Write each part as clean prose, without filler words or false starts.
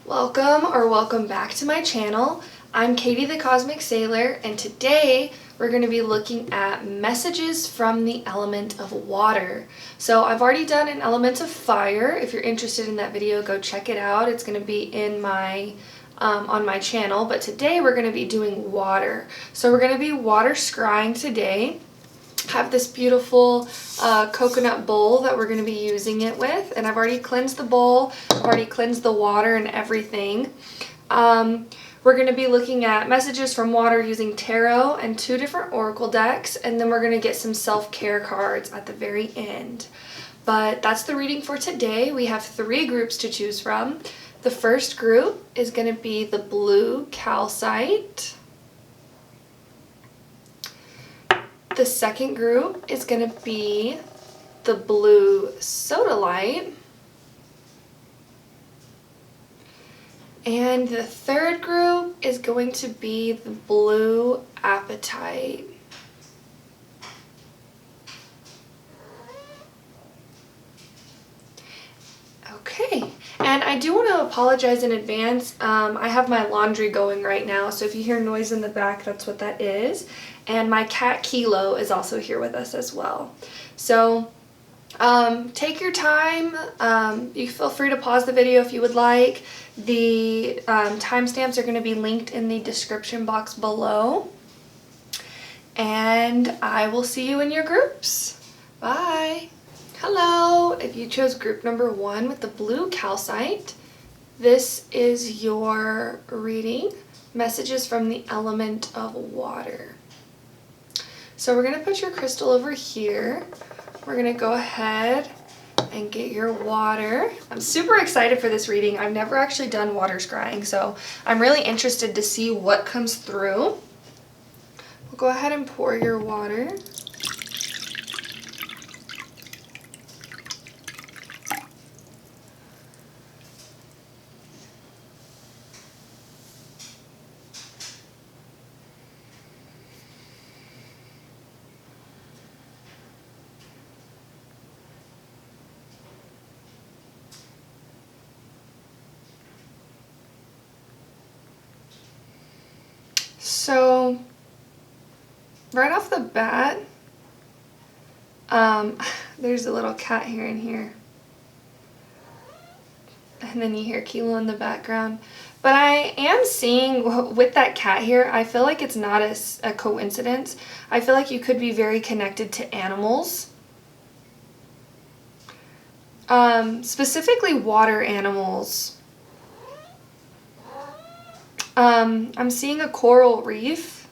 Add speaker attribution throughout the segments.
Speaker 1: Welcome back to my channel. I'm Katie.the.cosmic.sailor, and today we're going to be looking at messages from the element of water. So I've already done an element of fire. If you're interested in that video, go check it out. It's going to be in my on my channel, but today we're going to be doing water. So we're going to be water scrying today. Have this beautiful coconut bowl that we're going to be using it with, and I've already cleansed the bowl, I've already cleansed the water and everything. We're going to be looking at messages from water using tarot and 2 different oracle decks, and then we're going to get some self-care cards at the very end. But that's the reading for today. We have 3 groups to choose from. The first group is going to be the blue calcite. The second group is going to be the blue sodalite. And the third group is going to be the blue apatite. Okay, and I do want to apologize in advance. I have my laundry going right now, so if you hear noise in the back, that's what that is. And my cat Kilo is also here with us as well. So take your time. You feel free to pause the video if you would like. The timestamps are going to be linked in the description box below. And I will see you in your groups. Bye. Hello. If you chose group number 1 with the blue calcite, this is your reading. Messages from the element of water. So we're going to put your crystal over here. We're going to go ahead and get your water. I'm super excited for this reading. I've never actually done water scrying, so I'm really interested to see what comes through. We'll go ahead and pour your water. So, right off the bat, there's a little cat here and here. And then you hear Kilo in the background. But I am seeing, with that cat here, I feel like it's not a coincidence. I feel like you could be very connected to animals. Specifically water animals. I'm seeing a coral reef,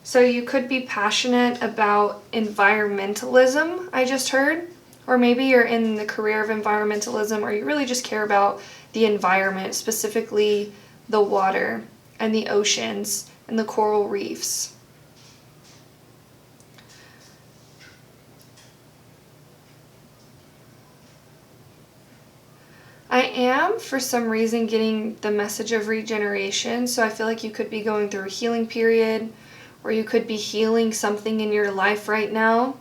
Speaker 1: so you could be passionate about environmentalism, I just heard, or maybe you're in the career of environmentalism, or you really just care about the environment, specifically the water and the oceans and the coral reefs. I am, for some reason, getting the message of regeneration, so I feel like you could be going through a healing period, or you could be healing something in your life right now.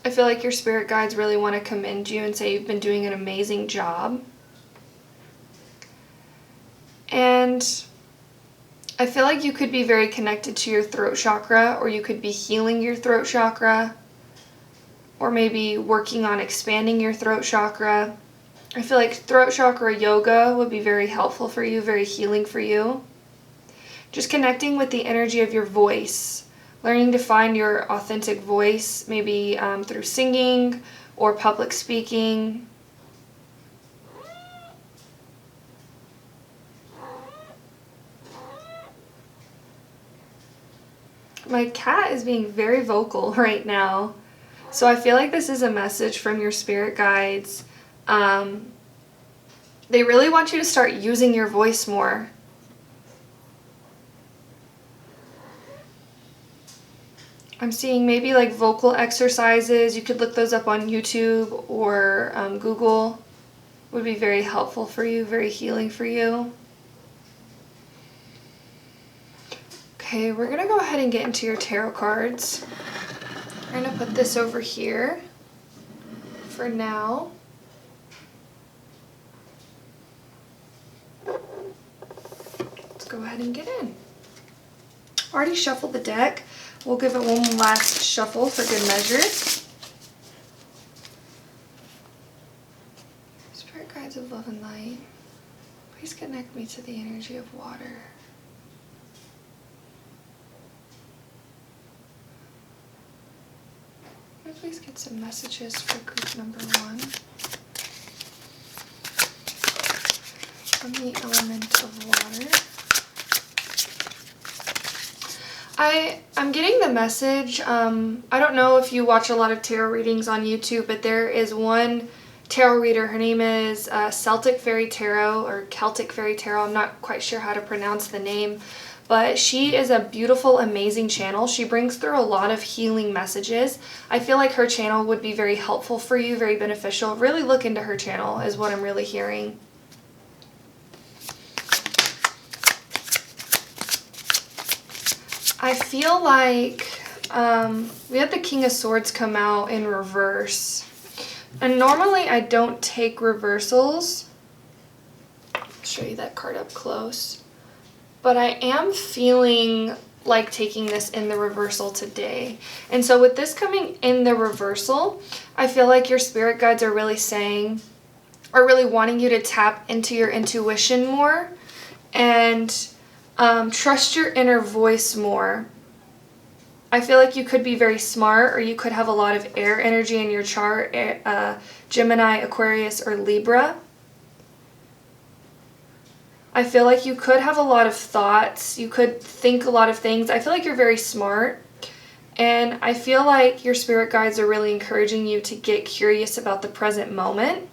Speaker 1: I feel like your spirit guides really want to commend you and say you've been doing an amazing job. And I feel like you could be very connected to your throat chakra, or you could be healing your throat chakra, or maybe working on expanding your throat chakra. I feel like throat chakra yoga would be very helpful for you, very healing for you. Just connecting with the energy of your voice, learning to find your authentic voice, maybe through singing or public speaking. My cat is being very vocal right now. So I feel like this is a message from your spirit guides. They really want you to start using your voice more. I'm seeing maybe like vocal exercises. You could look those up on YouTube or Google. Would be very helpful for you, very healing for you. Okay, we're going to go ahead and get into your tarot cards. I'm going to put this over here for now. go ahead and get in. Already shuffled the deck. We'll give it one last shuffle for good measure. Spirit guides of love and light, please connect me to the energy of water. Please get some messages for group number 1 from the element of water. I'm getting the message. I don't know if you watch a lot of tarot readings on YouTube, but there is one tarot reader. Her name is Celtic Fairy Tarot or Celtic Fairy Tarot. I'm not quite sure how to pronounce the name. But she is a beautiful, amazing channel. She brings through a lot of healing messages. I feel like her channel would be very helpful for you, very beneficial. Really look into her channel is what I'm really hearing. I feel like we had the King of Swords come out in reverse. And normally I don't take reversals. I'll show you that card up close. But I am feeling like taking this in the reversal today. And so with this coming in the reversal, I feel like your spirit guides are really saying, are really wanting you to tap into your intuition more and trust your inner voice more. I feel like you could be very smart, or you could have a lot of air energy in your chart, Gemini, Aquarius, or Libra. I feel like you could have a lot of thoughts. You could think a lot of things. I feel like you're very smart. And I feel like your spirit guides are really encouraging you to get curious about the present moment.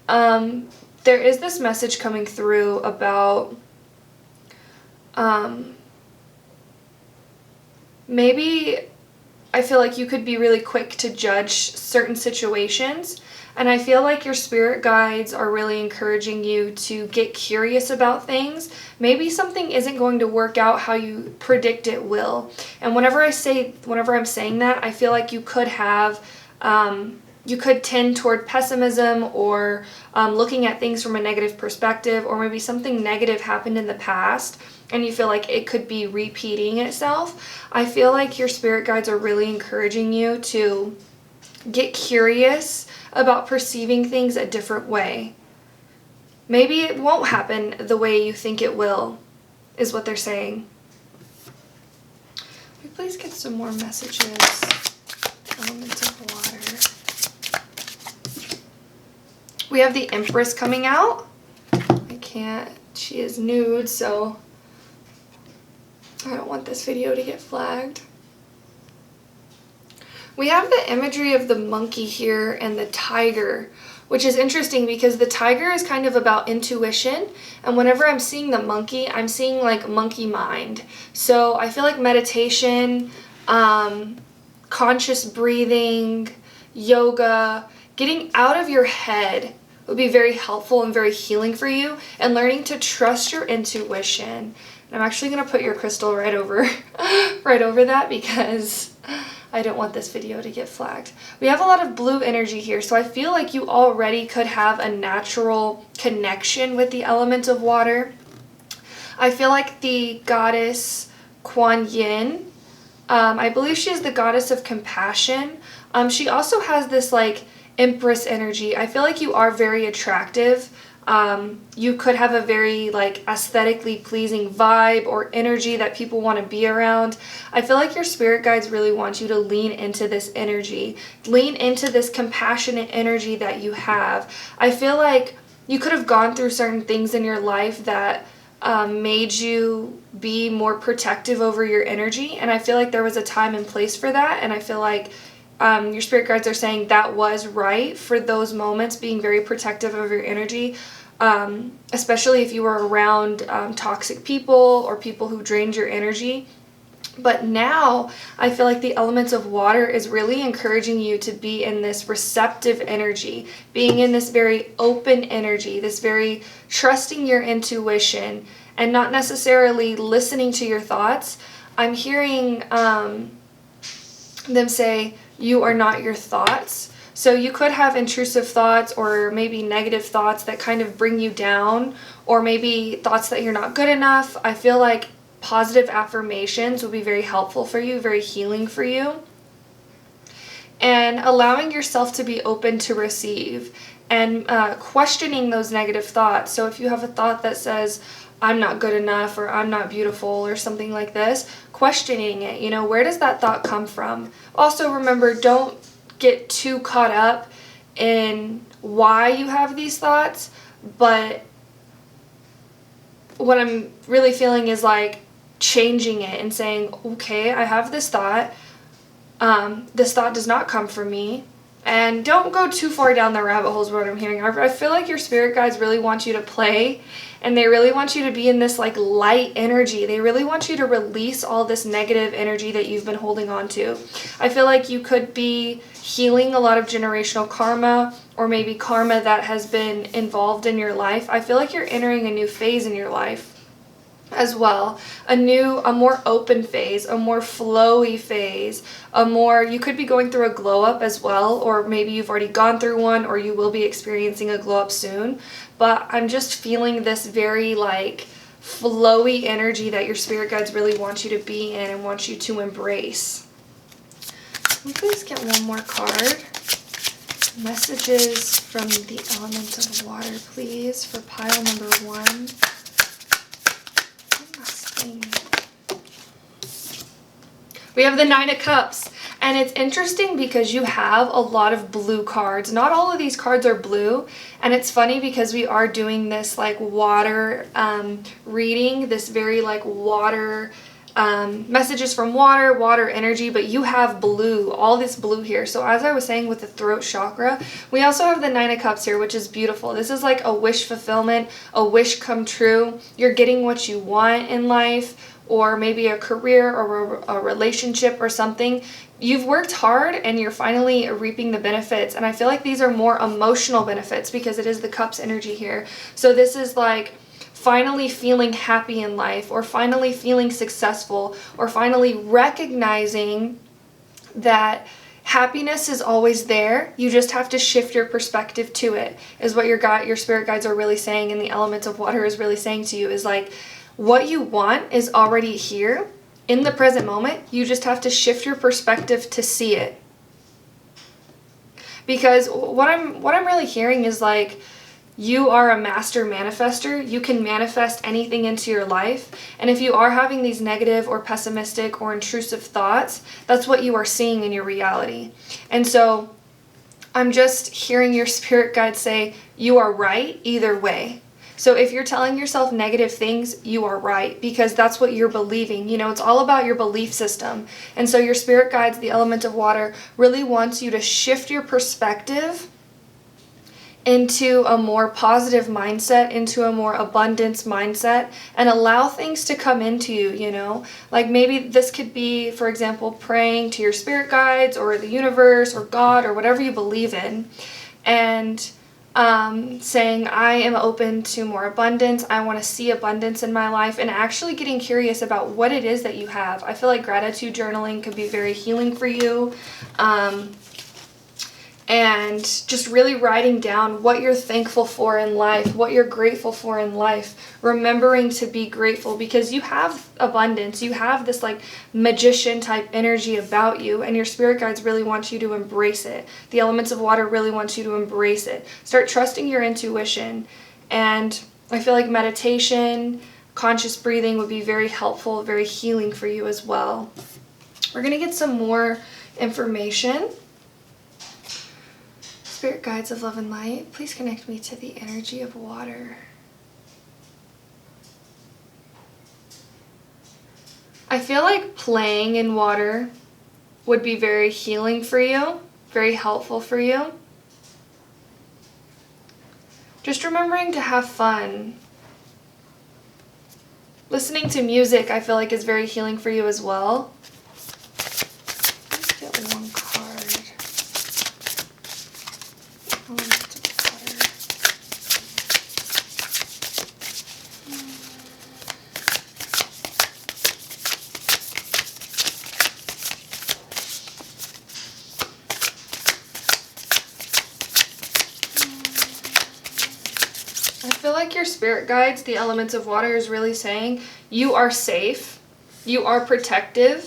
Speaker 1: There is this message coming through about maybe I feel like you could be really quick to judge certain situations. And I feel like your spirit guides are really encouraging you to get curious about things. Maybe something isn't going to work out how you predict it will. And whenever I'm saying that, I feel like you could have, you could tend toward pessimism or looking at things from a negative perspective, or maybe something negative happened in the past and you feel like it could be repeating itself. I feel like your spirit guides are really encouraging you to get curious about perceiving things a different way. Maybe it won't happen the way you think it will, is what they're saying. Will you please get some more messages? Element of water. We have the Empress coming out. She is nude, so I don't want this video to get flagged. We have the imagery of the monkey here and the tiger, which is interesting because the tiger is kind of about intuition, and whenever I'm seeing the monkey, I'm seeing like monkey mind. So I feel like meditation, conscious breathing, yoga, getting out of your head would be very helpful and very healing for you, and learning to trust your intuition. And I'm actually going to put your crystal right over that because I don't want this video to get flagged. We have a lot of blue energy here, so I feel like you already could have a natural connection with the element of water. I feel like the goddess Kuan Yin, I believe she is the goddess of compassion. She also has this like Empress energy. I feel like you are very attractive. You could have a very like aesthetically pleasing vibe or energy that people want to be around. I feel like your spirit guides really want you to lean into this energy, lean into this compassionate energy that you have. I feel like you could have gone through certain things in your life that made you be more protective over your energy, and I feel like there was a time and place for that, and I feel like your spirit guides are saying that was right for those moments, being very protective of your energy, especially if you were around toxic people or people who drained your energy. But now I feel like the elements of water is really encouraging you to be in this receptive energy, being in this very open energy, this very trusting your intuition and not necessarily listening to your thoughts. I'm hearing them say, you are not your thoughts. So you could have intrusive thoughts or maybe negative thoughts that kind of bring you down, or maybe thoughts that you're not good enough. I feel like positive affirmations would be very helpful for you, very healing for you. And allowing yourself to be open to receive and questioning those negative thoughts. So if you have a thought that says, I'm not good enough, or I'm not beautiful, or something like this, questioning it, you know, where does that thought come from? Also remember, don't get too caught up in why you have these thoughts, but what I'm really feeling is like changing it and saying, okay, I have this thought. This thought does not come from me. And don't go too far down the rabbit holes, what I'm hearing. I feel like your spirit guides really want you to play, and they really want you to be in this like light energy. They really want you to release all this negative energy that you've been holding on to. I feel like you could be healing a lot of generational karma, or maybe karma that has been involved in your life. I feel like you're entering a new phase in your life as well, a more open phase, a more flowy phase, you could be going through a glow up as well, or maybe you've already gone through one, or you will be experiencing a glow up soon. But I'm just feeling this very like flowy energy that your spirit guides really want you to be in and want you to embrace. Can we please get one more card? Messages from the element of water, please, for pile number 1. We have the 9 of Cups, and it's interesting because you have a lot of blue cards. Not all of these cards are blue, and it's funny because we are doing this like water reading, this very like water messages from water energy, but you have blue, all this blue here. So as I was saying with the throat chakra, we also have the 9 of Cups here, which is beautiful. This is like a wish fulfillment, a wish come true. You're getting what you want in life, or maybe a career or a relationship or something. You've worked hard and you're finally reaping the benefits. And I feel like these are more emotional benefits because it is the Cups energy here. So this is like finally feeling happy in life, or finally feeling successful, or finally recognizing that happiness is always there. You just have to shift your perspective to it, is what your spirit guides are really saying, and the element of water is really saying to you, is like, what you want is already here in the present moment. You just have to shift your perspective to see it. Because what I'm really hearing is like, you are a master manifester. You can manifest anything into your life. And if you are having these negative or pessimistic or intrusive thoughts, that's what you are seeing in your reality. And so I'm just hearing your spirit guide say, you are right either way. So if you're telling yourself negative things, you are right, because that's what you're believing. You know, it's all about your belief system. And so your spirit guides, the element of water, really wants you to shift your perspective into a more positive mindset, into a more abundance mindset, and allow things to come into you, you know? Like maybe this could be, for example, praying to your spirit guides or the universe or God or whatever you believe in, and saying, I am open to more abundance. I want to see abundance in my life, and actually getting curious about what it is that you have. I feel like gratitude journaling could be very healing for you. And just really writing down what you're thankful for in life, what you're grateful for in life, remembering to be grateful, because you have abundance. You have this like magician type energy about you, and your spirit guides really want you to embrace it. The elements of water really want you to embrace it. Start trusting your intuition. And I feel like meditation, conscious breathing would be very helpful, very healing for you as well. We're going to get some more information. Spirit guides of love and light, please connect me to the energy of water. I feel like playing in water would be very healing for you, very helpful for you. Just remembering to have fun. Listening to music, I feel like, is very healing for you as well. Let's get one card. I feel like your spirit guides, the elements of water, is really saying you are safe, you are protected.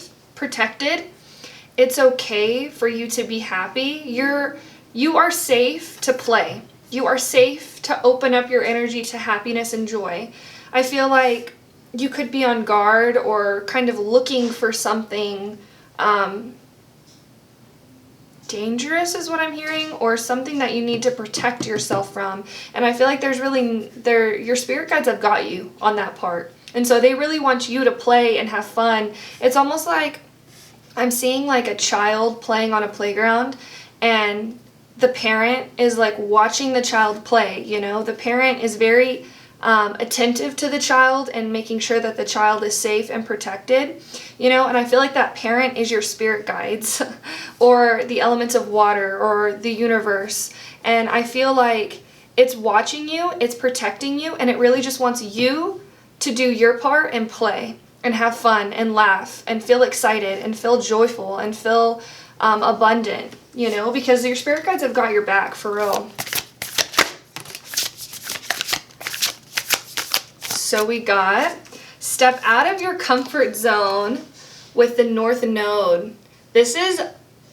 Speaker 1: It's okay for you to be happy. You are safe to play. You are safe to open up your energy to happiness and joy. I feel like you could be on guard or kind of looking for something dangerous is what I'm hearing, or something that you need to protect yourself from. And I feel like your spirit guides have got you on that part. And so they really want you to play and have fun. It's almost like I'm seeing like a child playing on a playground, and the parent is like watching the child play, you know? The parent is very attentive to the child and making sure that the child is safe and protected, you know? And I feel like that parent is your spirit guides or the elements of water or the universe. And I feel like it's watching you, it's protecting you, and it really just wants you to do your part and play and have fun and laugh and feel excited and feel joyful and feel abundant, you know, because your spirit guides have got your back for real. So we got step out of your comfort zone with the North Node. This is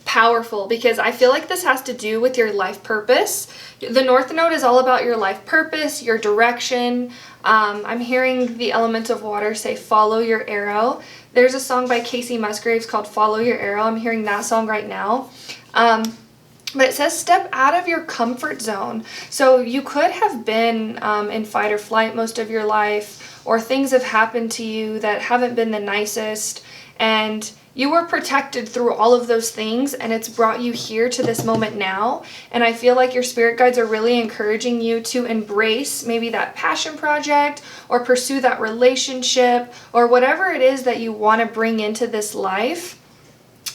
Speaker 1: powerful because I feel like this has to do with your life purpose. The North Node is all about your life purpose, your direction. I'm hearing the element of water say follow your arrow. There's a song by Casey Musgraves called Follow Your Arrow. I'm hearing that song right now. But it says step out of your comfort zone. So you could have been in fight or flight most of your life, or things have happened to you that haven't been the nicest, and you were protected through all of those things, and it's brought you here to this moment now. And I feel like your spirit guides are really encouraging you to embrace maybe that passion project or pursue that relationship or whatever it is that you want to bring into this life.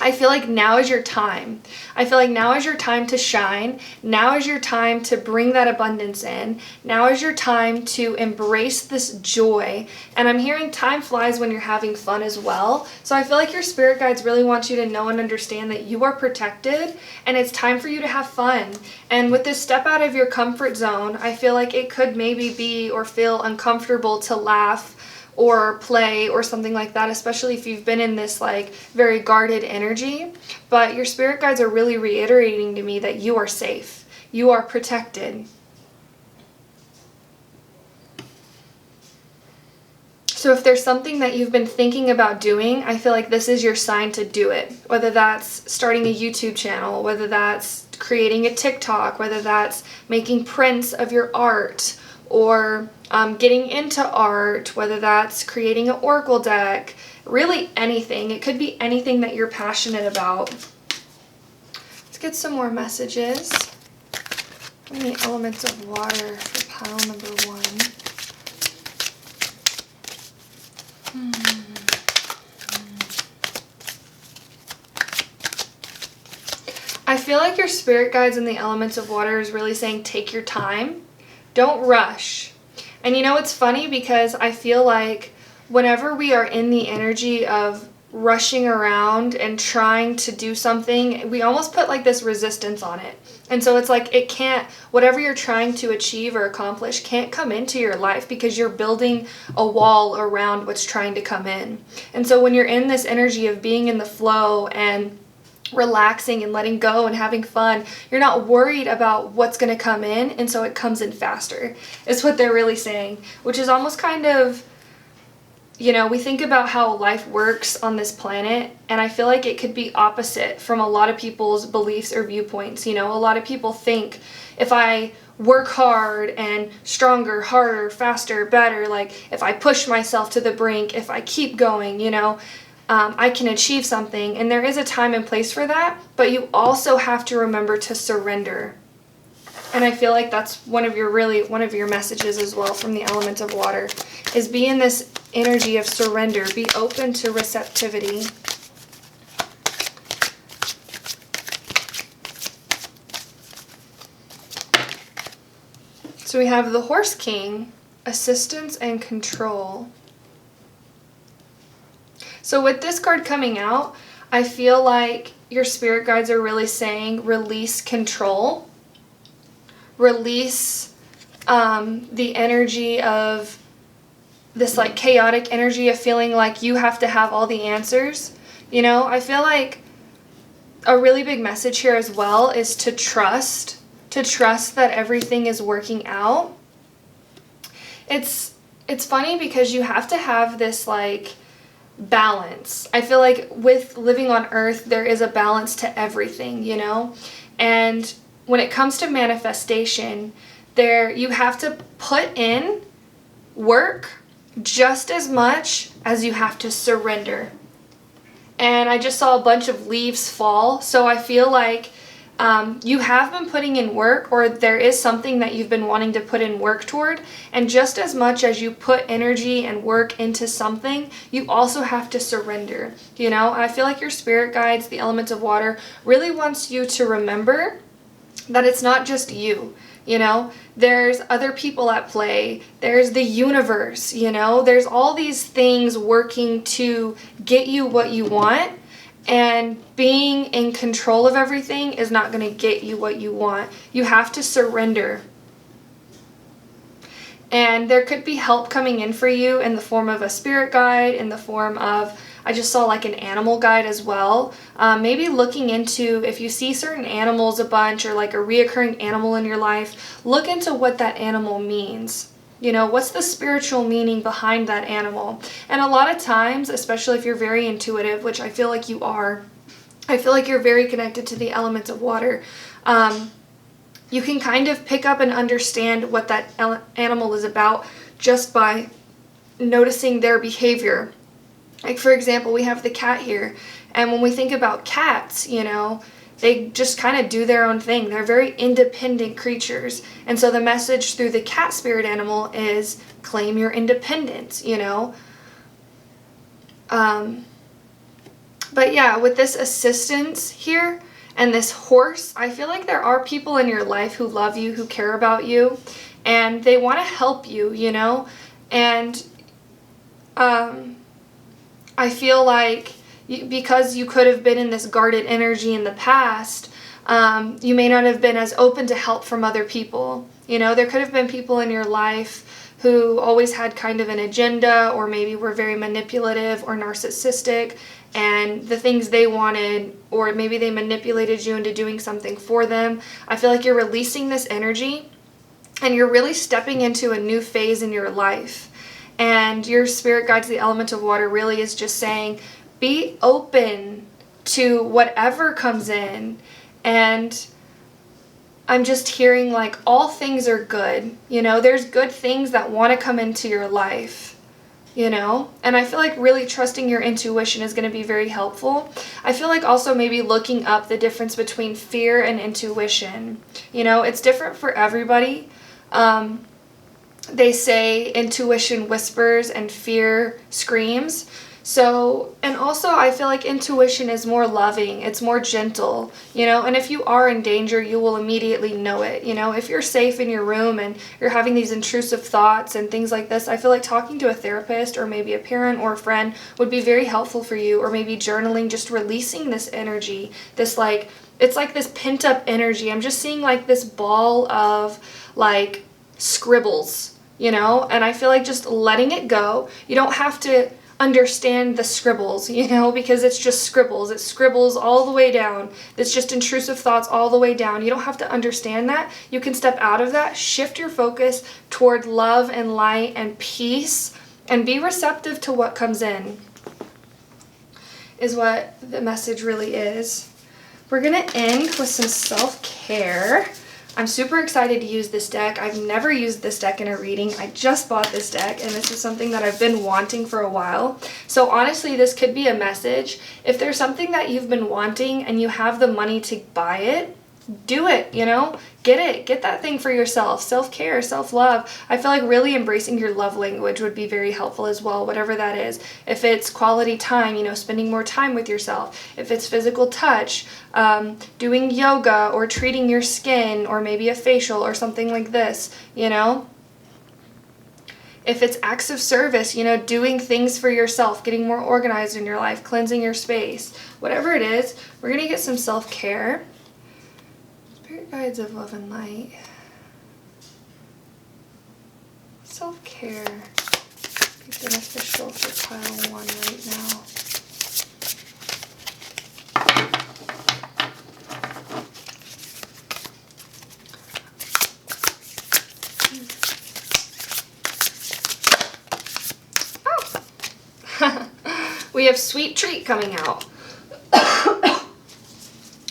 Speaker 1: I feel like now is your time. I feel like now is your time to shine. Now is your time to bring that abundance in. Now is your time to embrace this joy. And I'm hearing time flies when you're having fun as well. So I feel like your spirit guides really want you to know and understand that you are protected and it's time for you to have fun. And with this step out of your comfort zone, I feel like it could maybe be or feel uncomfortable to laugh or play or something like that, especially if you've been in this like very guarded energy. But your spirit guides are really reiterating to me that you are safe, you are protected. So if there's something that you've been thinking about doing, I feel like this is your sign to do it. Whether that's starting a YouTube channel, whether that's creating a TikTok, whether that's making prints of your art, or getting into art, whether that's creating an oracle deck, really anything. It could be anything that you're passionate about. Let's get some more messages. How many elements of water for pile number 1? I feel like your spirit guides in the elements of water is really saying take your time. Don't rush. And you know, it's funny because I feel like whenever we are in the energy of rushing around and trying to do something, we almost put like this resistance on it. And so it's like it can't, whatever you're trying to achieve or accomplish can't come into your life because you're building a wall around what's trying to come in. And so when you're in this energy of being in the flow and relaxing and letting go and having fun, you're not worried about what's going to come in, and so it comes in faster is what they're really saying, which is almost kind of, you know, we think about how life works on this planet, and I feel like it could be opposite from a lot of people's beliefs or viewpoints. You know, a lot of people think if I work hard and stronger, harder, faster, better, like if I push myself to the brink, if I keep going, you know, I can achieve something. And there is a time and place for that, but you also have to remember to surrender. And I feel like that's one of your messages as well from the element of water, is be in this energy of surrender, be open to receptivity. So we have the Horse King, assistance and control. So with this card coming out, I feel like your spirit guides are really saying release control. Release the energy of this like chaotic energy of feeling like you have to have all the answers. You know, I feel like a really big message here as well is to trust that everything is working out. It's funny because you have to have this like balance. I feel like with living on Earth, there is a balance to everything, you know? And when it comes to manifestation, you have to put in work just as much as you have to surrender. And I just saw a bunch of leaves fall, so I feel like you have been putting in work, or there is something that you've been wanting to put in work toward, and just as much as you put energy and work into something, you also have to surrender. You know, I feel like your spirit guides, the elements of water, really wants you to remember that it's not just you. You know, there's other people at play, there's the universe, you know, there's all these things working to get you what you want, and being in control of everything is not going to get you what you want. You have to surrender. And there could be help coming in for you in the form of a spirit guide, in the form of, I just saw like an animal guide as well. Maybe looking into, if you see certain animals a bunch, or like a reoccurring animal in your life, look into what that animal means. You know, what's the spiritual meaning behind that animal? And a lot of times, especially if you're very intuitive, which I feel like you are, I feel like you're very connected to the elements of water, you can kind of pick up and understand what that animal is about just by noticing their behavior. Like, for example, we have the cat here, and when we think about cats, you know, they just kind of do their own thing. They're very independent creatures. And so the message through the cat spirit animal is claim your independence, you know. But yeah, with this assistance here and this horse, I feel like there are people in your life who love you, who care about you, and they want to help you, you know. And I feel like because you could have been in this guarded energy in the past, you may not have been as open to help from other people. You know, there could have been people in your life who always had kind of an agenda, or maybe were very manipulative or narcissistic, and the things they wanted, or maybe they manipulated you into doing something for them. I feel like you're releasing this energy, and you're really stepping into a new phase in your life. And your spirit guides, the element of water, really is just saying, be open to whatever comes in. And I'm just hearing like all things are good. You know, there's good things that want to come into your life, you know. And I feel like really trusting your intuition is going to be very helpful. I feel like also maybe looking up the difference between fear and intuition. You know, it's different for everybody. They say intuition whispers and fear screams. So, and also I feel like intuition is more loving, it's more gentle, you know, and if you are in danger, you will immediately know it. You know, if you're safe in your room and you're having these intrusive thoughts and things like this, I feel like talking to a therapist or maybe a parent or a friend would be very helpful for you, or maybe journaling, just releasing this energy, this like, it's like this pent up energy. I'm just seeing like this ball of like scribbles, you know, and I feel like just letting it go. You don't have to understand the scribbles, you know, because it's just scribbles. It scribbles all the way down. It's just intrusive thoughts all the way down. You don't have to understand that. You can step out of that, shift your focus toward love and light and peace, and be receptive to what comes in, is what the message really is. We're going to end with some self-care. I'm super excited to use this deck. I've never used this deck in a reading. I just bought this deck, and this is something that I've been wanting for a while. So honestly, this could be a message. If there's something that you've been wanting and you have the money to buy it, do it, you know? Get it. Get that thing for yourself. Self-care, self-love. I feel like really embracing your love language would be very helpful as well, whatever that is. If it's quality time, you know, spending more time with yourself. If it's physical touch, doing yoga or treating your skin, or maybe a facial or something like this, you know? If it's acts of service, you know, doing things for yourself, getting more organized in your life, cleansing your space, whatever it is, we're going to get some self-care. Spirit guides of love and light. Self-care. Be beneficial for pile 1 right now. We have Sweet Treat coming out.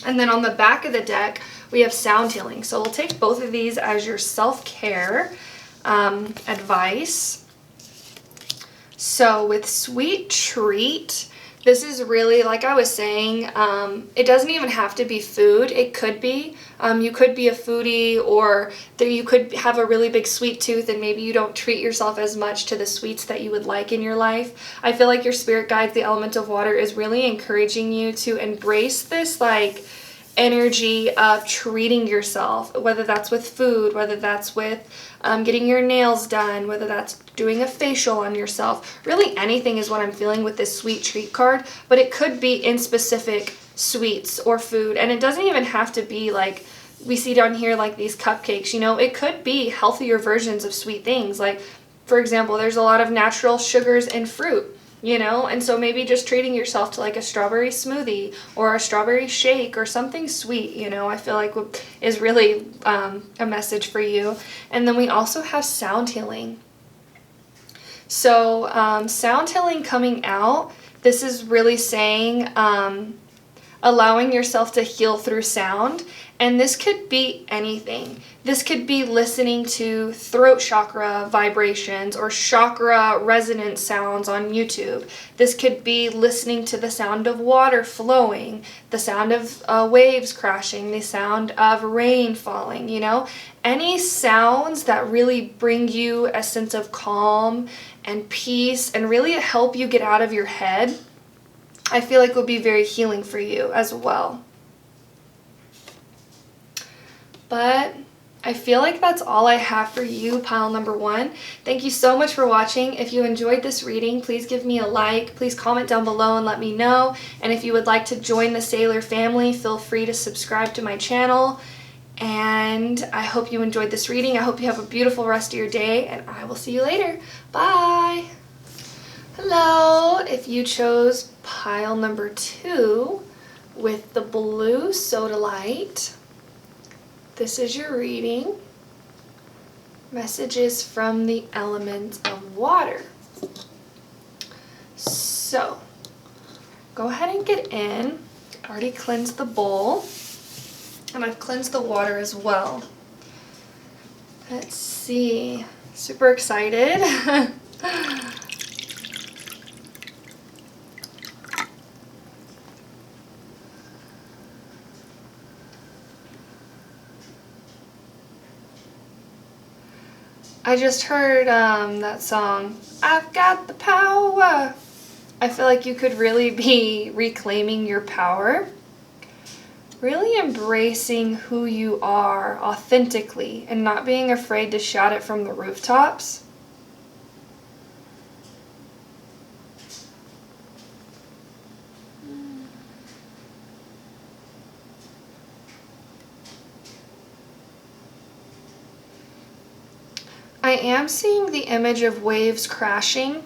Speaker 1: And then on the back of the deck, we have Sound Healing. So we'll take both of these as your self-care advice. So with Sweet Treat, this is really, like I was saying, it doesn't even have to be food. It could be. You could be a foodie, or you could have a really big sweet tooth and maybe you don't treat yourself as much to the sweets that you would like in your life. I feel like your spirit guides, the element of water, is really encouraging you to embrace this like energy of treating yourself, whether that's with food, whether that's with getting your nails done, whether that's doing a facial on yourself. Really anything is what I'm feeling with this Sweet Treat card, but it could be in specific sweets or food, and it doesn't even have to be like we see down here, like these cupcakes, you know. It could be healthier versions of sweet things. Like, for example, there's a lot of natural sugars in fruit, you know, and so maybe just treating yourself to like a strawberry smoothie or a strawberry shake or something sweet, you know, I feel like is really a message for you. And then we also have Sound Healing. So Sound Healing coming out, this is really saying allowing yourself to heal through sound. And this could be anything. This could be listening to throat chakra vibrations or chakra resonance sounds on YouTube. This could be listening to the sound of water flowing, the sound of waves crashing, the sound of rain falling, you know. Any sounds that really bring you a sense of calm and peace and really help you get out of your head, I feel like will be very healing for you as well. But I feel like that's all I have for you, pile number 1. Thank you so much for watching. If you enjoyed this reading, please give me a like. Please comment down below and let me know. And if you would like to join the Sailor family, feel free to subscribe to my channel. And I hope you enjoyed this reading. I hope you have a beautiful rest of your day, and I will see you later. Bye! Hello! If you chose pile number 2 with the blue Sodalite, this is your reading. Messages from the element of water. So, go ahead and get in. I've already cleansed the bowl, and I've cleansed the water as well. Let's see. Super excited. I just heard that song, I've Got the Power. I feel like you could really be reclaiming your power, really embracing who you are authentically and not being afraid to shout it from the rooftops. I am seeing the image of waves crashing,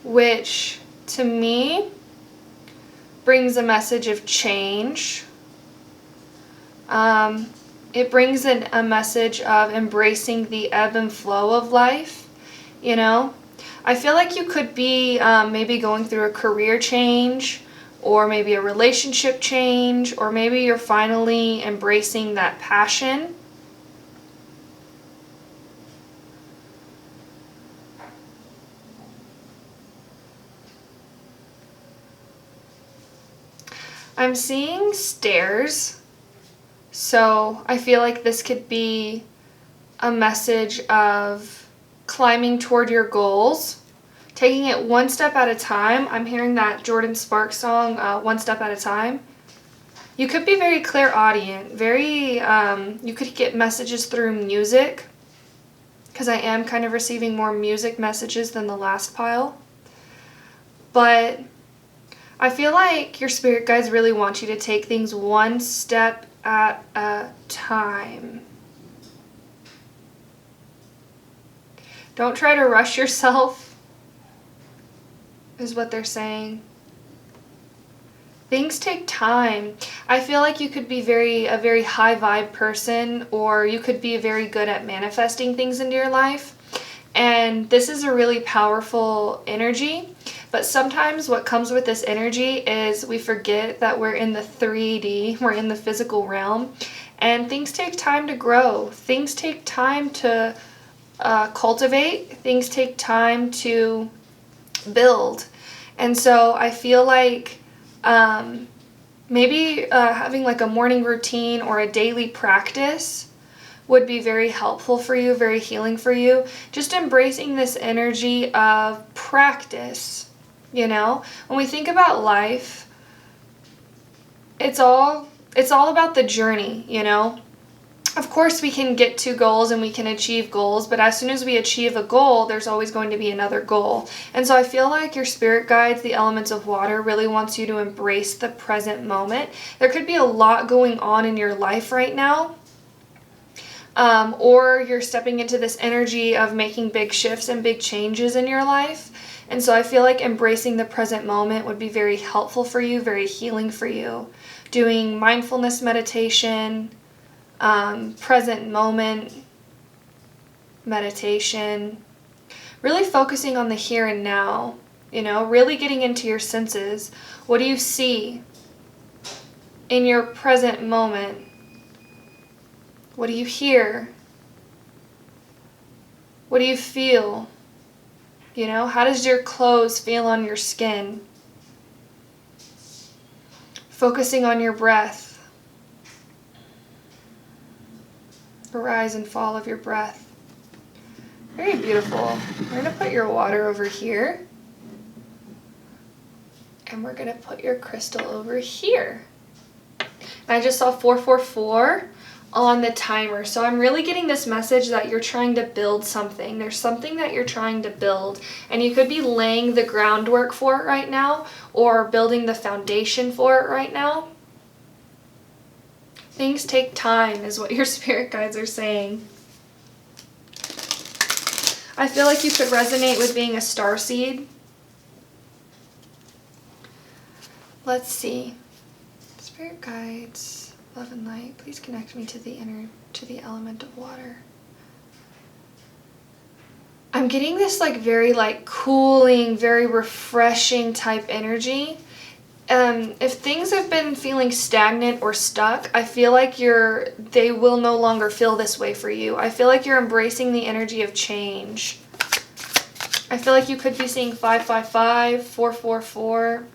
Speaker 1: which to me brings a message of change. It brings in a message of embracing the ebb and flow of life, you know. I feel like you could be maybe going through a career change, or maybe a relationship change, or maybe you're finally embracing that passion. I'm seeing stairs, so I feel like this could be a message of climbing toward your goals, taking it one step at a time. I'm hearing that Jordan Sparks song, One Step at a Time. You could be very clairaudient, you could get messages through music, because I am kind of receiving more music messages than the last pile. But I feel like your spirit guides really want you to take things one step at a time. Don't try to rush yourself, is what they're saying. Things take time. I feel like you could be a very high vibe person, or you could be very good at manifesting things into your life. And this is a really powerful energy. But sometimes what comes with this energy is we forget that we're in the 3D, we're in the physical realm, and things take time to grow. Things take time to cultivate. Things take time to build. And so I feel like maybe having like a morning routine or a daily practice would be very helpful for you, very healing for you. Just embracing this energy of practice, you know? When we think about life, it's all about the journey, you know? Of course we can get to goals and we can achieve goals, but as soon as we achieve a goal, there's always going to be another goal. And so I feel like your spirit guides, the elements of water, really wants you to embrace the present moment. There could be a lot going on in your life right now, or you're stepping into this energy of making big shifts and big changes in your life. And so I feel like embracing the present moment would be very helpful for you, very healing for you. Doing mindfulness meditation, present moment meditation, really focusing on the here and now, you know, really getting into your senses. What do you see in your present moment? What do you hear? What do you feel? You know, how does your clothes feel on your skin? Focusing on your breath. The rise and fall of your breath. Very beautiful. We're going to put your water over here. And we're going to put your crystal over here. And I just saw 444 on the timer. So I'm really getting this message that you're trying to build something. There's something that you're trying to build. And you could be laying the groundwork for it right now, or building the foundation for it right now. Things take time is what your spirit guides are saying. I feel like you could resonate with being a starseed. Let's see. Spirit guides, love and light, please connect me to the element of water. I'm getting this like very like cooling, very refreshing type energy. If things have been feeling stagnant or stuck, I feel like they will no longer feel this way for you. I feel like you're embracing the energy of change. I feel like you could be seeing 555, 444.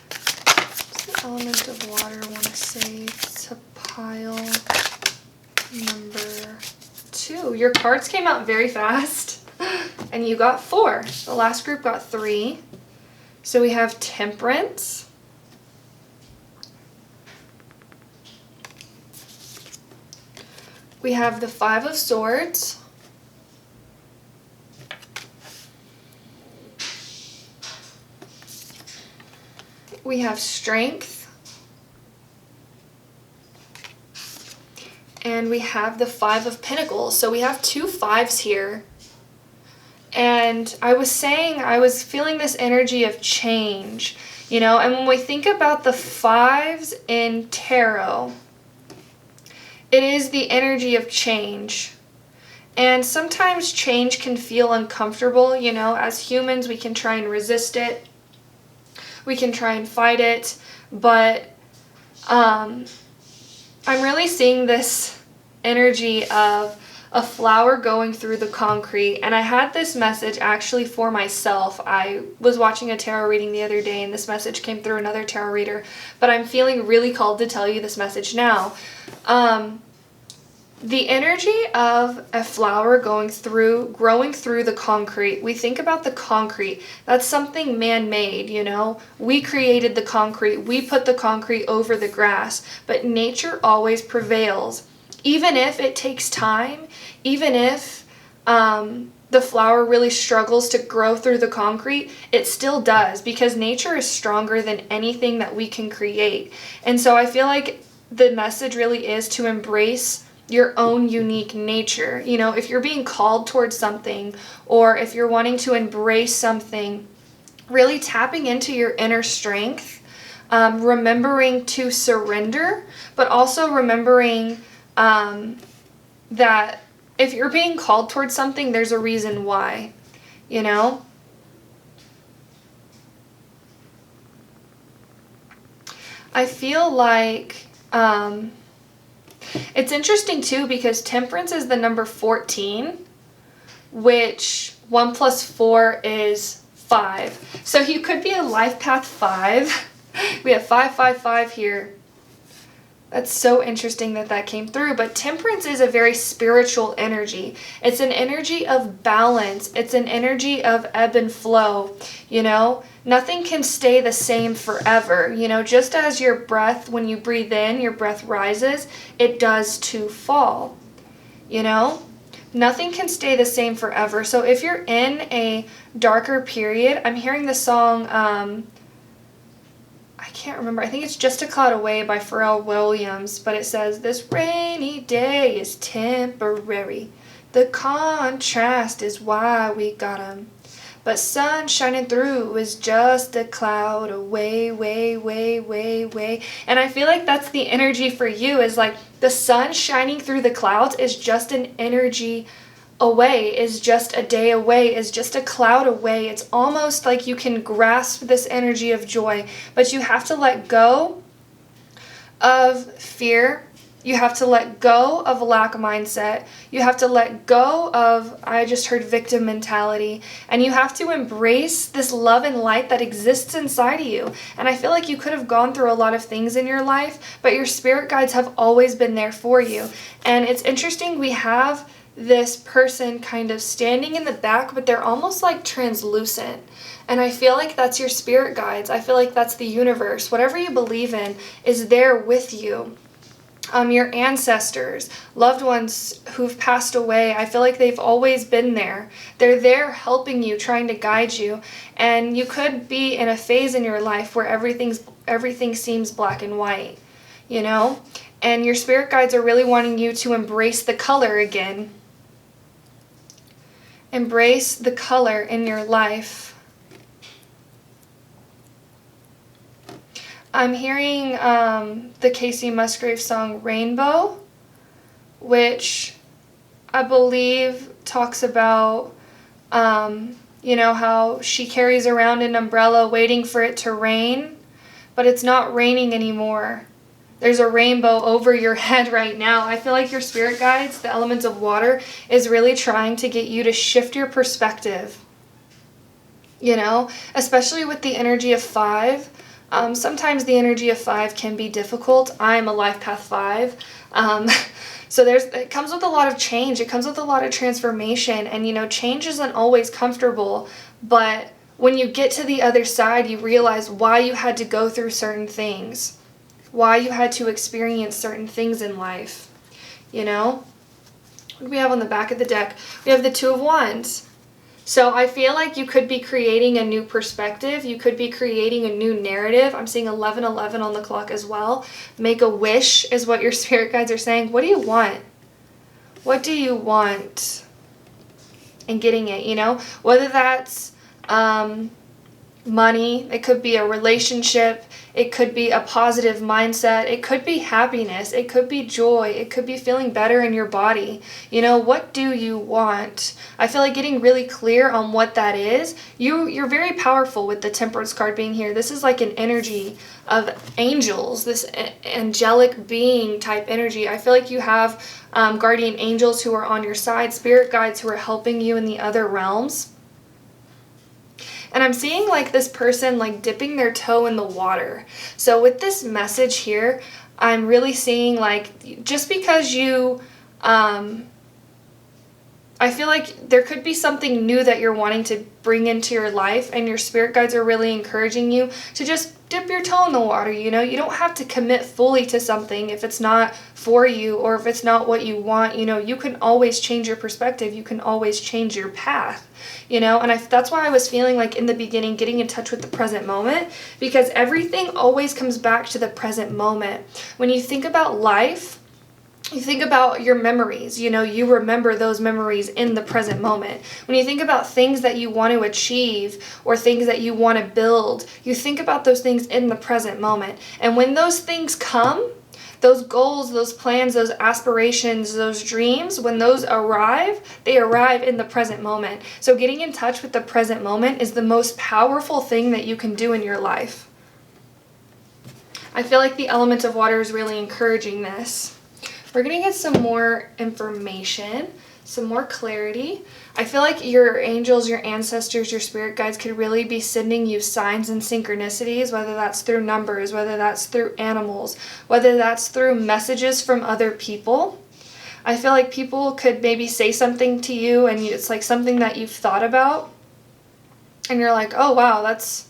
Speaker 1: What's the element of water I want to say to Pyle number 2? Your cards came out very fast, and you got 4. The last group got 3. So we have Temperance, we have the 5 of Swords, we have Strength, and we have the 5 of Pentacles. So we have 2 5s here. And I was feeling this energy of change, you know, and when we think about the 5s in tarot, it is the energy of change. And sometimes change can feel uncomfortable, you know, as humans we can try and resist it, we can try and fight it, but I'm really seeing this energy of a flower going through the concrete. And I had this message actually for myself. I was watching a tarot reading the other day and this message came through another tarot reader, but I'm feeling really called to tell you this message now. The energy of a flower growing through the concrete. We think about the concrete. That's something man-made, you know. We created the concrete. We put the concrete over the grass, but nature always prevails. Even if it takes time, even if the flower really struggles to grow through the concrete, it still does, because nature is stronger than anything that we can create. And so I feel like the message really is to embrace your own unique nature. You know, if you're being called towards something, or if you're wanting to embrace something, really tapping into your inner strength, remembering to surrender, but also remembering that if you're being called towards something, there's a reason why, you know? I feel like it's interesting too, because temperance is the number 14, which 1 + 4 is 5. So you could be a life path 5. We have 5, 5, 5 here. That's so interesting that that came through. But temperance is a very spiritual energy. It's an energy of balance. It's an energy of ebb and flow, you know? Nothing can stay the same forever. You know, just as your breath, when you breathe in, your breath rises, it does to fall, you know? Nothing can stay the same forever. So if you're in a darker period, I'm hearing the song, I can't remember. I think it's Just a Cloud Away by Pharrell Williams, but it says, "This rainy day is temporary. The contrast is why we got 'em. But sun shining through is just a cloud away, way, way, way, way." And I feel like that's the energy for you, is like the sun shining through the clouds is just an energy away, is just a day away, is just a cloud away. It's almost like you can grasp this energy of joy, but you have to let go of fear. You have to let go of lack mindset. You have to let go of, I just heard, victim mentality. And you have to embrace this love and light that exists inside of you. And I feel like you could have gone through a lot of things in your life, but your spirit guides have always been there for you. And it's interesting, we have this person kind of standing in the back, but they're almost like translucent. And I feel like that's your spirit guides. I feel like that's the universe. Whatever you believe in is there with you. Your ancestors, loved ones who've passed away, I feel like they've always been there. They're there helping you, trying to guide you. And you could be in a phase in your life where everything seems black and white, you know? And your spirit guides are really wanting you to embrace the color again. Embrace the color in your life. I'm hearing the Casey Musgrave song Rainbow, which I believe talks about, you know, how she carries around an umbrella waiting for it to rain, but it's not raining anymore. There's a rainbow over your head right now. I feel like your spirit guides, the elements of water, is really trying to get you to shift your perspective, you know, especially with the energy of 5. Sometimes the energy of 5 can be difficult. I'm a life path 5. So it comes with a lot of change. It comes with a lot of transformation. And, you know, change isn't always comfortable. But when you get to the other side, you realize why you had to go through certain things. Why you had to experience certain things in life. You know? What do we have on the back of the deck? We have the 2 of Wands. So I feel like you could be creating a new perspective. You could be creating a new narrative. I'm seeing 11:11 on the clock as well. Make a wish is what your spirit guides are saying. What do you want? What do you want? And getting it, you know? Whether that's money, it could be a relationship, it could be a positive mindset, it could be happiness, it could be joy, it could be feeling better in your body. You know, what do you want? I feel like getting really clear on what that is. You're very powerful with the Temperance card being here. This is like an energy of angels, this angelic being type energy. I feel like you have guardian angels who are on your side, spirit guides who are helping you in the other realms. And I'm seeing like this person like dipping their toe in the water. So with this message here, I'm really seeing like just because you, I feel like there could be something new that you're wanting to bring into your life, and your spirit guides are really encouraging you to just dip your toe in the water, you know? You don't have to commit fully to something if it's not for you or if it's not what you want, you know? You can always change your perspective. You can always change your path, you know? And that's why I was feeling like in the beginning, getting in touch with the present moment, because everything always comes back to the present moment. When you think about life, You think about your memories, you know, you remember those memories in the present moment. When you think about things that you want to achieve or things that you want to build, you think about those things in the present moment. And when those things come, those goals, those plans, those aspirations, those dreams, when those arrive, they arrive in the present moment. So getting in touch with the present moment is the most powerful thing that you can do in your life. I feel like the element of water is really encouraging this. We're going to get some more information, some more clarity. I feel like your angels, your ancestors, your spirit guides could really be sending you signs and synchronicities, whether that's through numbers, whether that's through animals, whether that's through messages from other people. I feel like people could maybe say something to you and it's like something that you've thought about. And you're like, oh wow, that's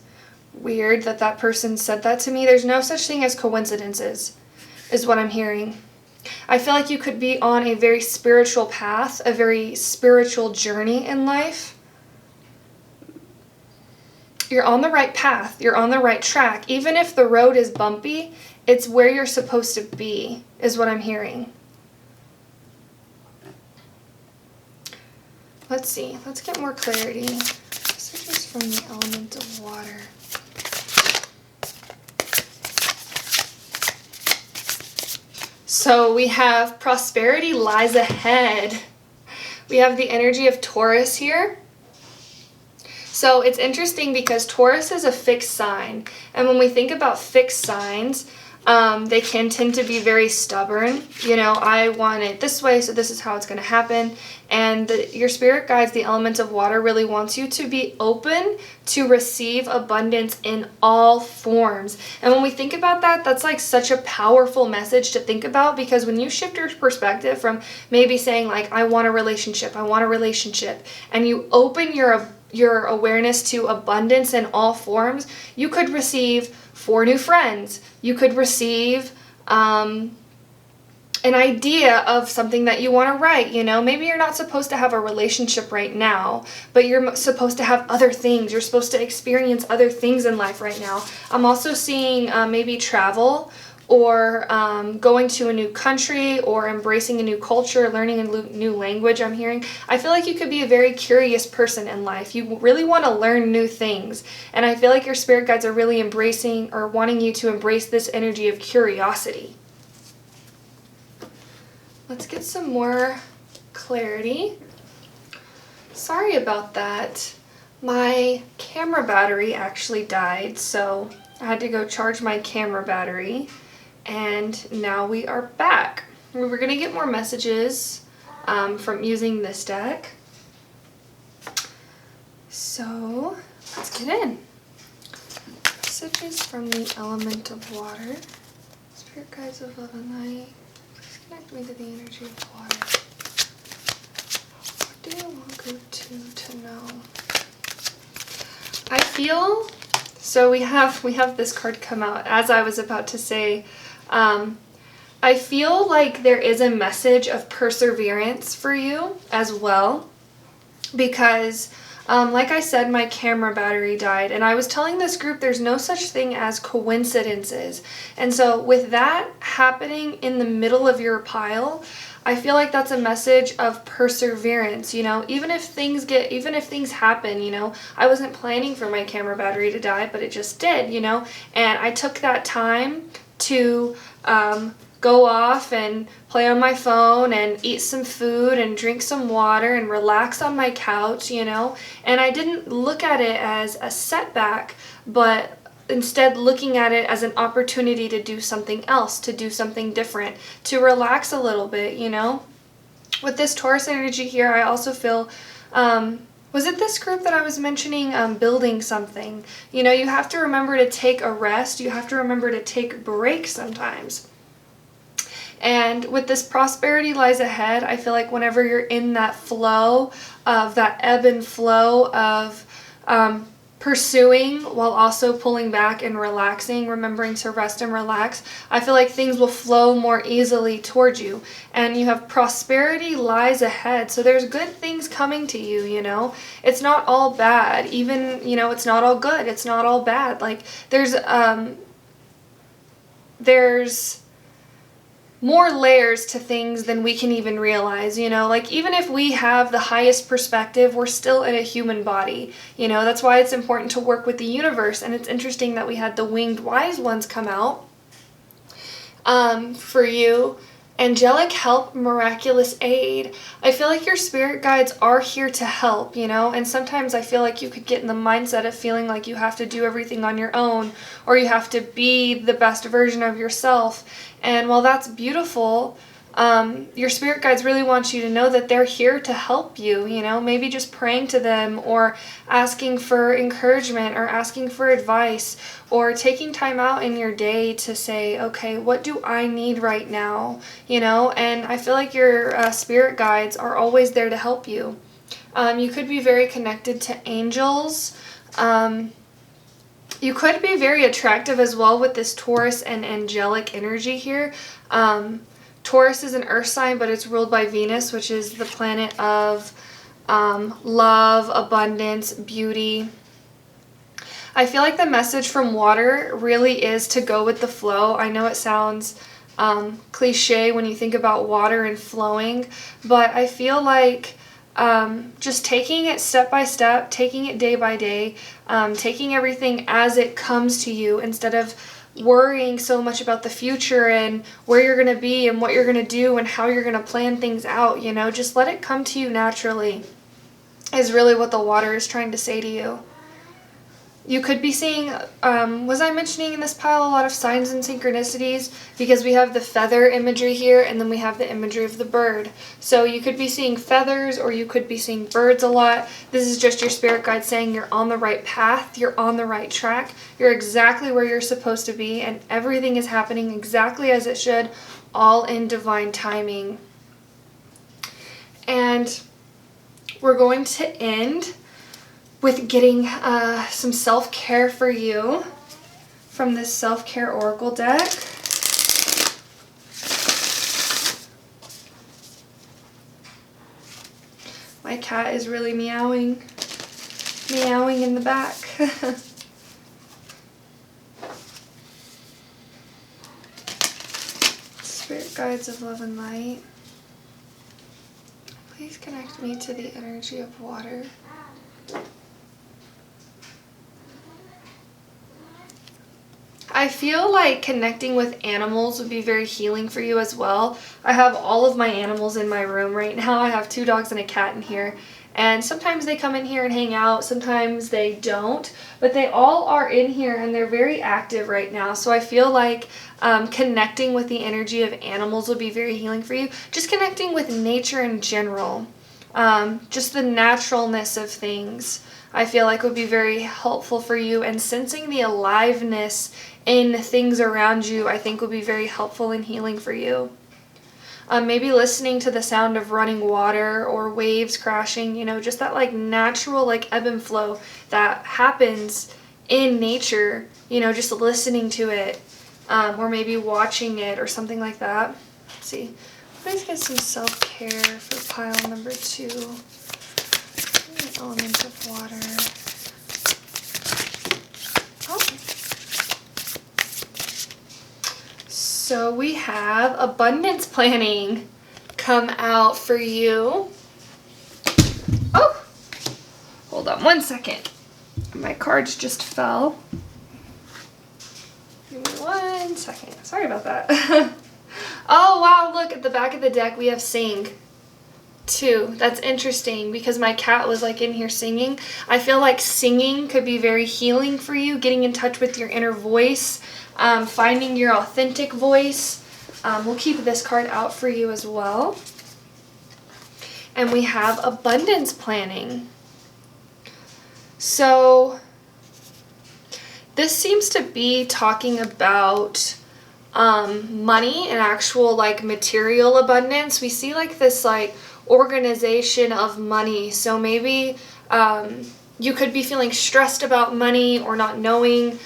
Speaker 1: weird that that person said that to me. There's no such thing as coincidences, is what I'm hearing. I feel like you could be on a very spiritual path, a very spiritual journey in life. You're on the right path. You're on the right track. Even if the road is bumpy, it's where you're supposed to be, is what I'm hearing. Let's see. Let's get more clarity. Messages from the element of water. So we have prosperity lies ahead. We have the energy of Taurus here. So it's interesting because Taurus is a fixed sign. And when we think about fixed signs, they can tend to be very stubborn. You know, I want it this way, so this is how it's going to happen. And your spirit guides, the element of water, really wants you to be open to receive abundance in all forms. And when we think about that, that's like such a powerful message to think about, because when you shift your perspective from maybe saying like, I want a relationship, and you open your awareness to abundance in all forms, you could receive 4 new friends. You could receive an idea of something that you want to write. You know, maybe you're not supposed to have a relationship right now, but you're supposed to have other things. You're supposed to experience other things in life right now. I'm also seeing maybe travel, or going to a new country, or embracing a new culture, learning a new language. I'm hearing. I feel like you could be a very curious person in life. You really want to learn new things. And I feel like your spirit guides are really embracing or wanting you to embrace this energy of curiosity. Let's get some more clarity. Sorry about that. My camera battery actually died, so I had to go charge my camera battery. And now we are back. We're going to get more messages from using this deck. So let's get in. Messages from the element of water. Spirit guides of love and light. Please connect me to the energy of water. What do you want group 2 to know? I feel, so we have this card come out as I was about to say. I feel like there is a message of perseverance for you as well, because like I said, my camera battery died, and I was telling this group there's no such thing as coincidences. And so with that happening in the middle of your pile, I feel like that's a message of perseverance. You know, even if things happen, you know, I wasn't planning for my camera battery to die, but it just did, you know, and I took that time to go off and play on my phone and eat some food and drink some water and relax on my couch, you know, and I didn't look at it as a setback, but instead looking at it as an opportunity to do something else, to do something different, to relax a little bit, you know. With this Taurus energy here, I also feel, was it this group that I was mentioning, building something? You know, you have to remember to take a rest. You have to remember to take breaks sometimes. And with this prosperity lies ahead, I feel like whenever you're in that flow of that ebb and flow of pursuing while also pulling back and relaxing, remembering to rest and relax, I feel like things will flow more easily towards you. And you have prosperity lies ahead. So there's good things coming to you, you know. It's not all bad. Even, you know, it's not all good. It's not all bad. Like there's more layers to things than we can even realize, you know? Like, even if we have the highest perspective, we're still in a human body, you know? That's why it's important to work with the universe, and it's interesting that we had the winged wise ones come out for you. Angelic help, miraculous aid. I feel like your spirit guides are here to help, you know, and sometimes I feel like you could get in the mindset of feeling like you have to do everything on your own, or you have to be the best version of yourself. And while that's beautiful, your spirit guides really want you to know that they're here to help you, you know, maybe just praying to them, or asking for encouragement, or asking for advice, or taking time out in your day to say, okay, what do I need right now, you know? And I feel like your spirit guides are always there to help you. You could be very connected to angels. You could be very attractive as well with this Taurus and angelic energy here. Taurus is an earth sign, but it's ruled by Venus, which is the planet of love, abundance, beauty. I feel like the message from water really is to go with the flow. I know it sounds cliche when you think about water and flowing, but I feel like just taking it step by step, taking it day by day, taking everything as it comes to you instead of worrying so much about the future and where you're going to be and what you're going to do and how you're going to plan things out, you know, just let it come to you naturally is really what the water is trying to say to you. You could be seeing, was I mentioning in this pile a lot of signs and synchronicities? Because we have the feather imagery here, and then we have the imagery of the bird. So you could be seeing feathers, or you could be seeing birds a lot. This is just your spirit guide saying you're on the right path, you're on the right track, you're exactly where you're supposed to be, and everything is happening exactly as it should, all in divine timing. And we're going to end with getting some self-care for you from this self-care oracle deck. My cat is really meowing in the back. Spirit guides of love and light, please connect me to the energy of water. I feel like connecting with animals would be very healing for you as well. I have all of my animals in my room right now. I have 2 dogs and a cat in here. And sometimes they come in here and hang out, sometimes they don't. But they all are in here and they're very active right now. So I feel like connecting with the energy of animals would be very healing for you. Just connecting with nature in general. Just the naturalness of things, I feel like would be very helpful for you. And sensing the aliveness in things around you, I think would be very helpful and healing for you. Maybe listening to the sound of running water or waves crashing, you know, just that like natural like ebb and flow that happens in nature, you know, just listening to it, or maybe watching it or something like that. Let's see. Let's get some self-care for pile number 2. Element of water. So we have abundance planning come out for you. Oh, hold on 1 second. My cards just fell. Give me 1 second. Sorry about that. Oh, wow, look at the back of the deck. We have sing too. That's interesting because my cat was like in here singing. I feel like singing could be very healing for you, getting in touch with your inner voice. Finding your authentic voice. We'll keep this card out for you as well. And we have abundance planning. So this seems to be talking about money and actual like material abundance. We see like this like organization of money. So maybe you could be feeling stressed about money or not knowing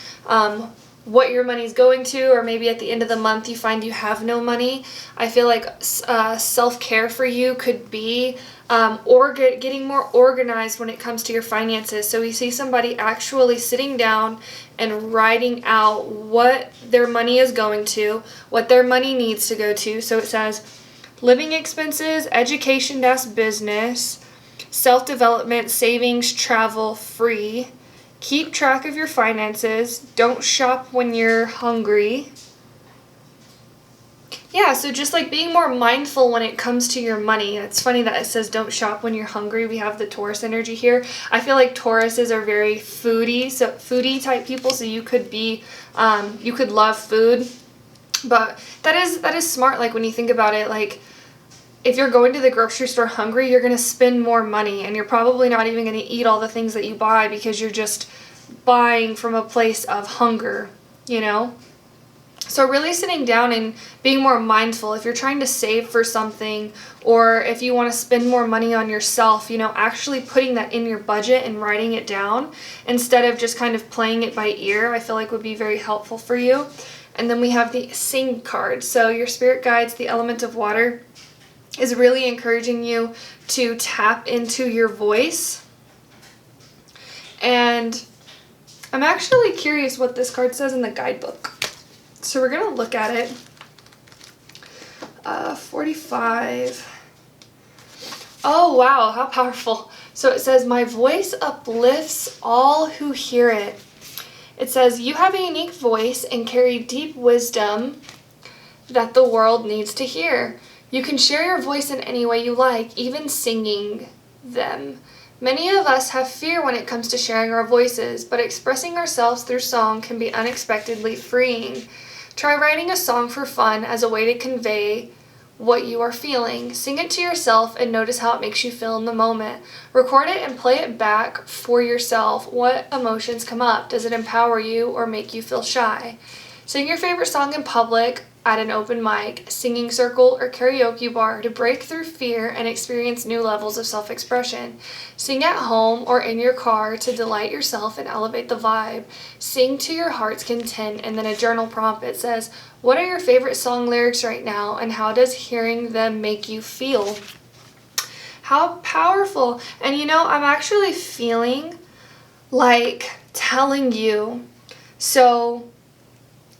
Speaker 1: what your money's going to, or maybe at the end of the month you find you have no money. I feel like self-care for you could be getting more organized when it comes to your finances. So we see somebody actually sitting down and writing out what their money is going to, what their money needs to go to. So it says living expenses, education - business, self-development, savings, travel, free. Keep track of your finances. Don't shop when you're hungry. Yeah, so just like being more mindful when it comes to your money. It's funny that it says don't shop when you're hungry. We have the Taurus energy here. I feel like Tauruses are very foodie type people, so you could be, you could love food. But that is smart, like when you think about it, like if you're going to the grocery store hungry, you're going to spend more money, and you're probably not even going to eat all the things that you buy because you're just buying from a place of hunger, you know? So really sitting down and being more mindful. If you're trying to save for something, or if you want to spend more money on yourself, you know, actually putting that in your budget and writing it down instead of just kind of playing it by ear, I feel like would be very helpful for you. And then we have the Sing card. So your spirit guides, the element of water, is really encouraging you to tap into your voice. And I'm actually curious what this card says in the guidebook. So we're going to look at it. 45. Oh, wow, how powerful. So it says, my voice uplifts all who hear it. It says, you have a unique voice and carry deep wisdom that the world needs to hear. You can share your voice in any way you like, even singing them. Many of us have fear when it comes to sharing our voices, but expressing ourselves through song can be unexpectedly freeing. Try writing a song for fun as a way to convey what you are feeling. Sing it to yourself and notice how it makes you feel in the moment. Record it and play it back for yourself. What emotions come up? Does it empower you or make you feel shy? Sing your favorite song in public, at an open mic, singing circle, or karaoke bar to break through fear and experience new levels of self-expression. Sing at home or in your car to delight yourself and elevate the vibe. Sing to your heart's content. And then a journal prompt. It says, what are your favorite song lyrics right now, and how does hearing them make you feel? How powerful. And you know, I'm actually feeling like telling you. So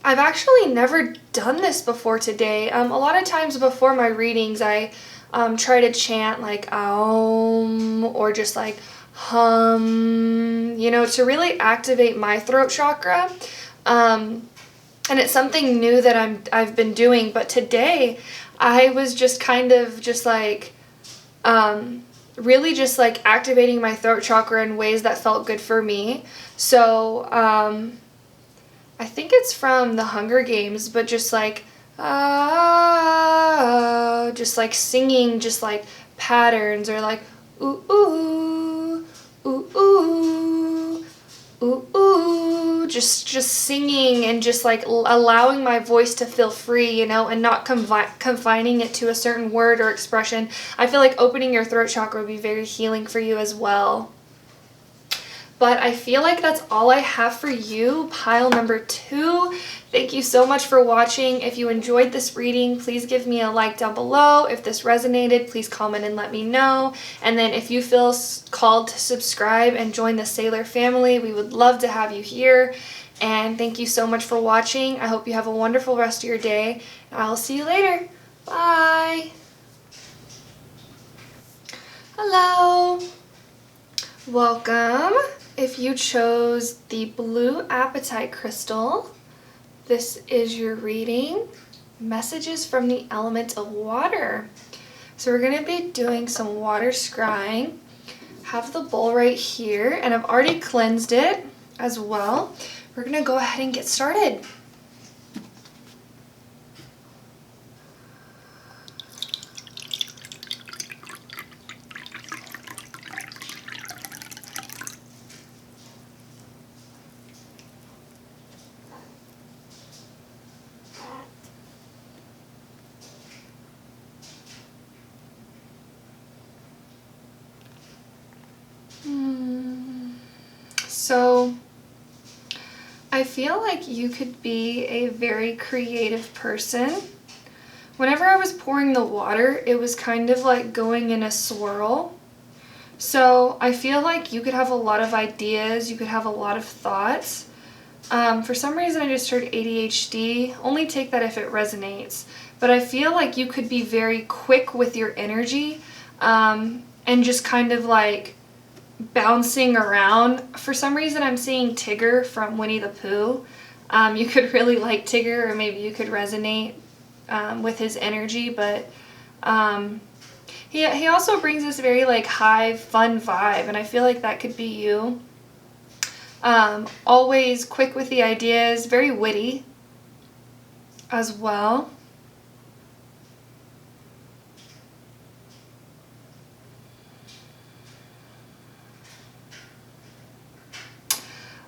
Speaker 1: I've actually never done this before today. A lot of times before my readings, I try to chant like or just like hum, you know, to really activate my throat chakra. And it's something new that I've been doing. But today, I was just kind of just like really just like activating my throat chakra in ways that felt good for me. So I think it's from the Hunger Games, but just like, just like singing, just like patterns, or like, ooh, ooh, ooh, ooh, ooh, ooh, just singing and just like allowing my voice to feel free, you know, and not confining it to a certain word or expression. I feel like opening your throat chakra would be very healing for you as well. But I feel like that's all I have for you, pile number 2. Thank you so much for watching. If you enjoyed this reading, please give me a like down below. If this resonated, please comment and let me know. And then if you feel called to subscribe and join the Sailor family, we would love to have you here. And thank you so much for watching. I hope you have a wonderful rest of your day. I'll see you later. Bye. Hello. Welcome. If you chose the blue Apatite crystal, this is your reading, Messages from the Element of Water. So we're going to be doing some water scrying. Have the bowl right here, and I've already cleansed it as well. We're going to go ahead and get started. So I feel like you could be a very creative person. Whenever I was pouring the water, it was kind of like going in a swirl. So I feel like you could have a lot of ideas, you could have a lot of thoughts. For some reason I just heard ADHD. Only take that if it resonates. But I feel like you could be very quick with your energy, and just kind of like bouncing around. For some reason I'm seeing Tigger from Winnie the Pooh. You could really like Tigger, or maybe you could resonate with his energy, but he also brings this very like high, fun vibe, and I feel like that could be you. Always quick with the ideas, very witty as well.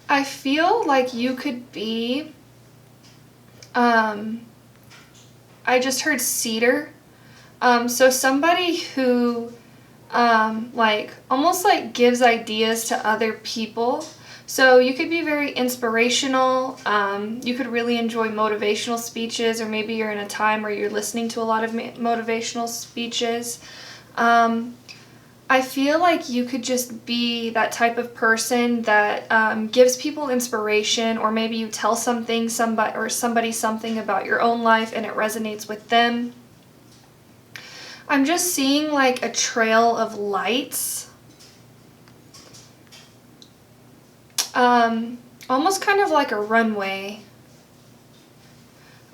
Speaker 1: I feel like you could be, I just heard cedar. So somebody who, like, almost like gives ideas to other people. So you could be very inspirational. You could really enjoy motivational speeches, or maybe you're in a time where you're listening to a lot of motivational speeches. I feel like you could just be that type of person that gives people inspiration, or maybe you tell somebody something about your own life and it resonates with them. I'm just seeing like a trail of lights. Almost kind of like a runway.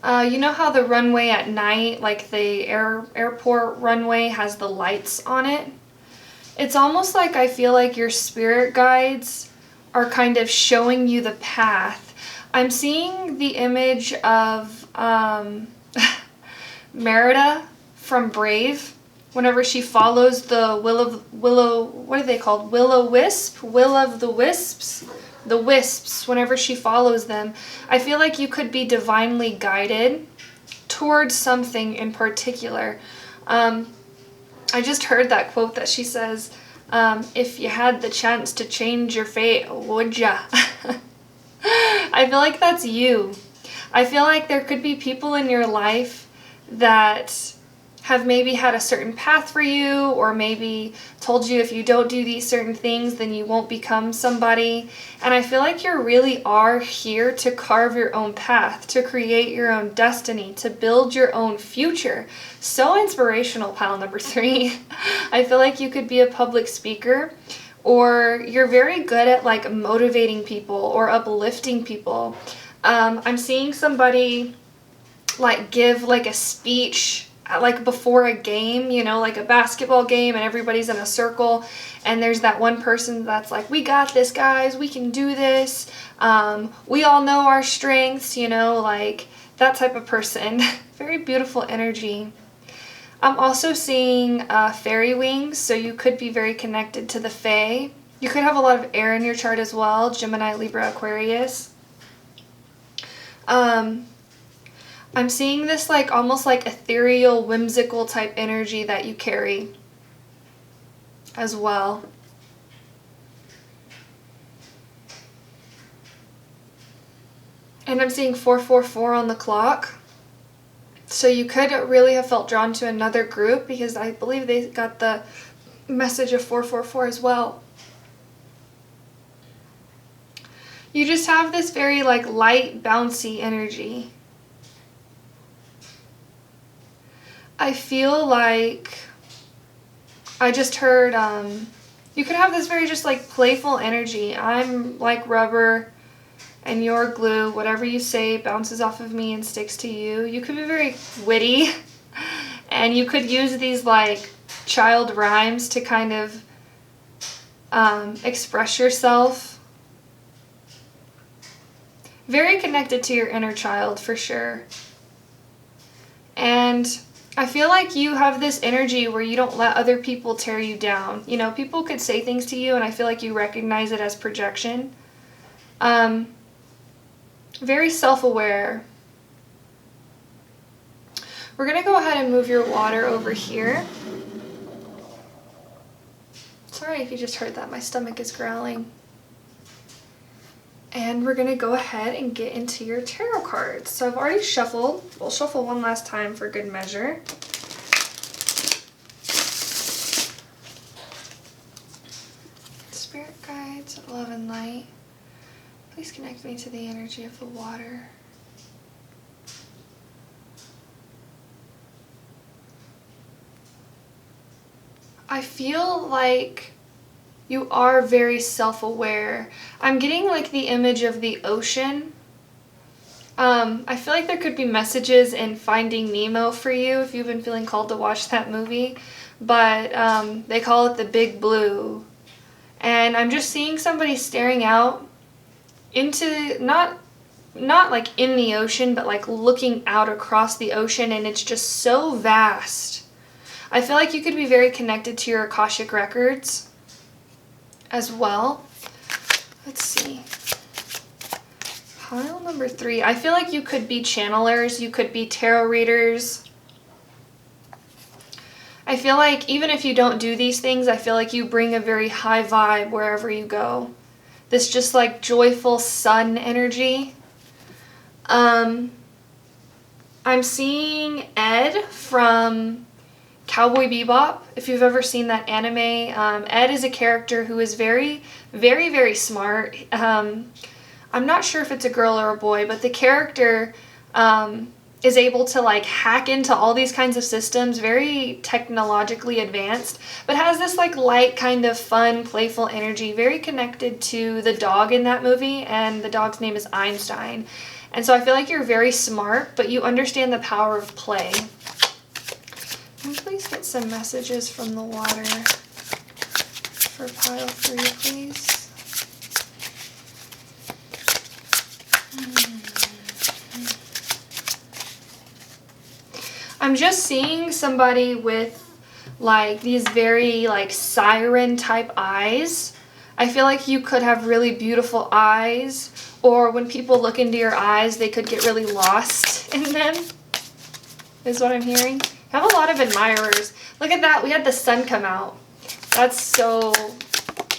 Speaker 1: You know how the runway at night, like the airport runway, has the lights on it? It's almost like I feel like your spirit guides are kind of showing you the path. I'm seeing the image of Merida from Brave, whenever she follows the what are they called? Will of the wisps? The wisps, whenever she follows them. I feel like you could be divinely guided towards something in particular. I just heard that quote that she says, if you had the chance to change your fate, would ya? I feel like that's you. I feel like there could be people in your life that have maybe had a certain path for you, or maybe told you if you don't do these certain things, then you won't become somebody. And I feel like you really are here to carve your own path, to create your own destiny, to build your own future. So inspirational, Pyle number 3. I feel like you could be a public speaker, or you're very good at like motivating people or uplifting people. I'm seeing somebody like give like a speech like before a game, you know, like a basketball game, and everybody's in a circle, and there's that one person that's like, we got this, guys, we can do this, we all know our strengths, you know, like that type of person. Very beautiful energy. I'm also seeing fairy wings, so you could be very connected to the fae. You could have a lot of air in your chart as well, Gemini, Libra, Aquarius. I'm seeing this like almost like ethereal, whimsical type energy that you carry as well. And I'm seeing 444 on the clock. So you could really have felt drawn to another group, because I believe they got the message of 444 as well. You just have this very like light, bouncy energy. I feel like I just heard, you could have this very just like playful energy. I'm like rubber and you're glue. Whatever you say bounces off of me and sticks to you. You could be very witty, and you could use these like child rhymes to kind of express yourself. Very connected to your inner child for sure. And I feel like you have this energy where you don't let other people tear you down. You know, people could say things to you, and I feel like you recognize it as projection. Very self-aware. We're going to go ahead and move your water over here. Sorry if you just heard that. My stomach is growling. And we're gonna go ahead and get into your tarot cards. So I've already shuffled. We'll shuffle one last time for good measure. Spirit guides, love and light. Please connect me to the energy of the water. I feel like you are very self-aware. I'm getting like the image of the ocean. I feel like there could be messages in Finding Nemo for you if you've been feeling called to watch that movie. But they call it the Big Blue. And I'm just seeing somebody staring out into, not like in the ocean, but like looking out across the ocean, and it's just so vast. I feel like you could be very connected to your Akashic records as well. Let's see. Pile number 3. I feel like you could be channelers, you could be tarot readers. I feel like even if you don't do these things, I feel like you bring a very high vibe wherever you go. This just like joyful sun energy. I'm seeing Ed from Cowboy Bebop, if you've ever seen that anime. Ed is a character who is very, very, very smart. I'm not sure if it's a girl or a boy, but the character is able to like hack into all these kinds of systems, very technologically advanced, but has this like light kind of fun, playful energy, very connected to the dog in that movie, and the dog's name is Einstein. And so I feel like you're very smart, but you understand the power of play. Can we please get some messages from the water for pile 3, please? I'm just seeing somebody with like these very like siren type eyes. I feel like you could have really beautiful eyes, or when people look into your eyes, they could get really lost in them, is what I'm hearing. I have a lot of admirers. Look at that, we had the sun come out. That's so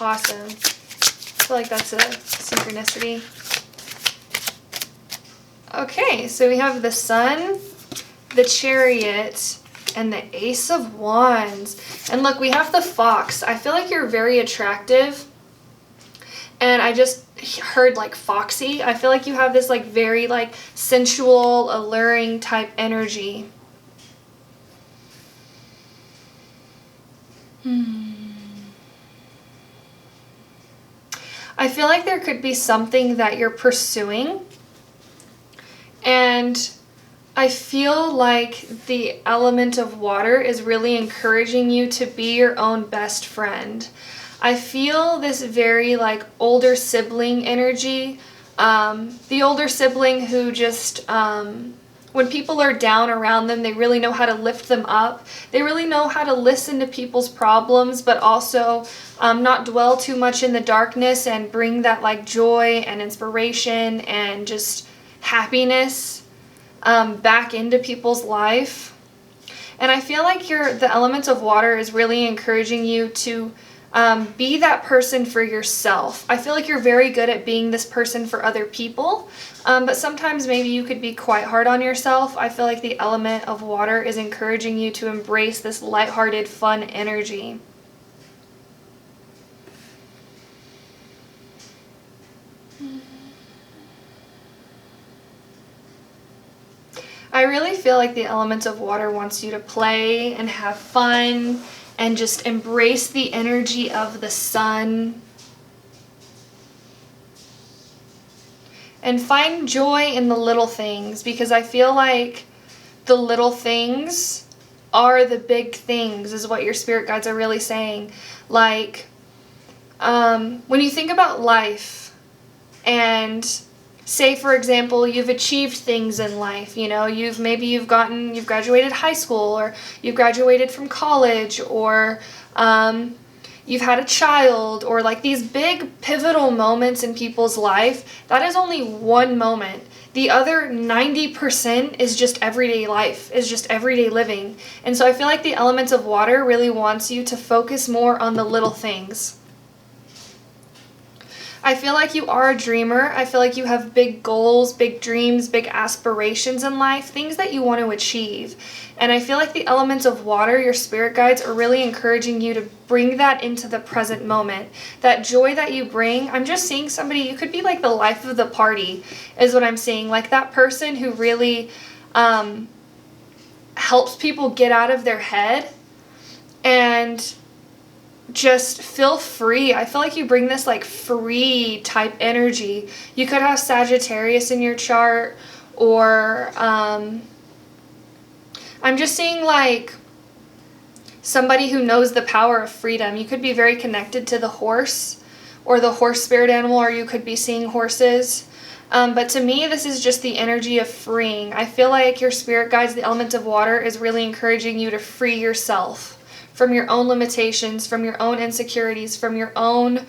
Speaker 1: awesome. I feel like that's a synchronicity. Okay, so we have the sun, the Chariot, and the Ace of Wands. And look, we have the Fox. I feel like you're very attractive. And I just heard like foxy. I feel like you have this like very like sensual, alluring type energy. I feel like there could be something that you're pursuing, and I feel like the element of water is really encouraging you to be your own best friend. I feel this very like older sibling energy. The older sibling who just, when people are down around them, they really know how to lift them up. They really know how to listen to people's problems, but also not dwell too much in the darkness, and bring that like joy and inspiration and just happiness back into people's life. And I feel like the element of water is really encouraging you to be that person for yourself. I feel like you're very good at being this person for other people, but sometimes maybe you could be quite hard on yourself. I feel like the element of water is encouraging you to embrace this lighthearted, fun energy. I really feel like the element of water wants you to play and have fun and just embrace the energy of the sun. And find joy in the little things, because I feel like the little things are the big things, is what your spirit guides are really saying. Like, when you think about life, and say, for example, you've achieved things in life, you know, you've graduated high school, or you've graduated from college, or you've had a child, or like these big pivotal moments in people's life. That is only one moment. The other 90% is just everyday life, is just everyday living. And so I feel like the element of water really wants you to focus more on the little things. I feel like you are a dreamer. I feel like you have big goals, big dreams, big aspirations in life, things that you want to achieve. And I feel like the elements of water, your spirit guides, are really encouraging you to bring that into the present moment. That joy that you bring, I'm just seeing somebody, you could be like the life of the party, is what I'm seeing. Like that person who really helps people get out of their head and just feel free. I feel like you bring this like free type energy. You could have Sagittarius in your chart, or I'm just seeing like somebody who knows the power of freedom. You could be very connected to the horse or the horse spirit animal, or you could be seeing horses. But to me, this is just the energy of freeing. I feel like your spirit guides, the element of water, is really encouraging you to free yourself from your own limitations, from your own insecurities, from your own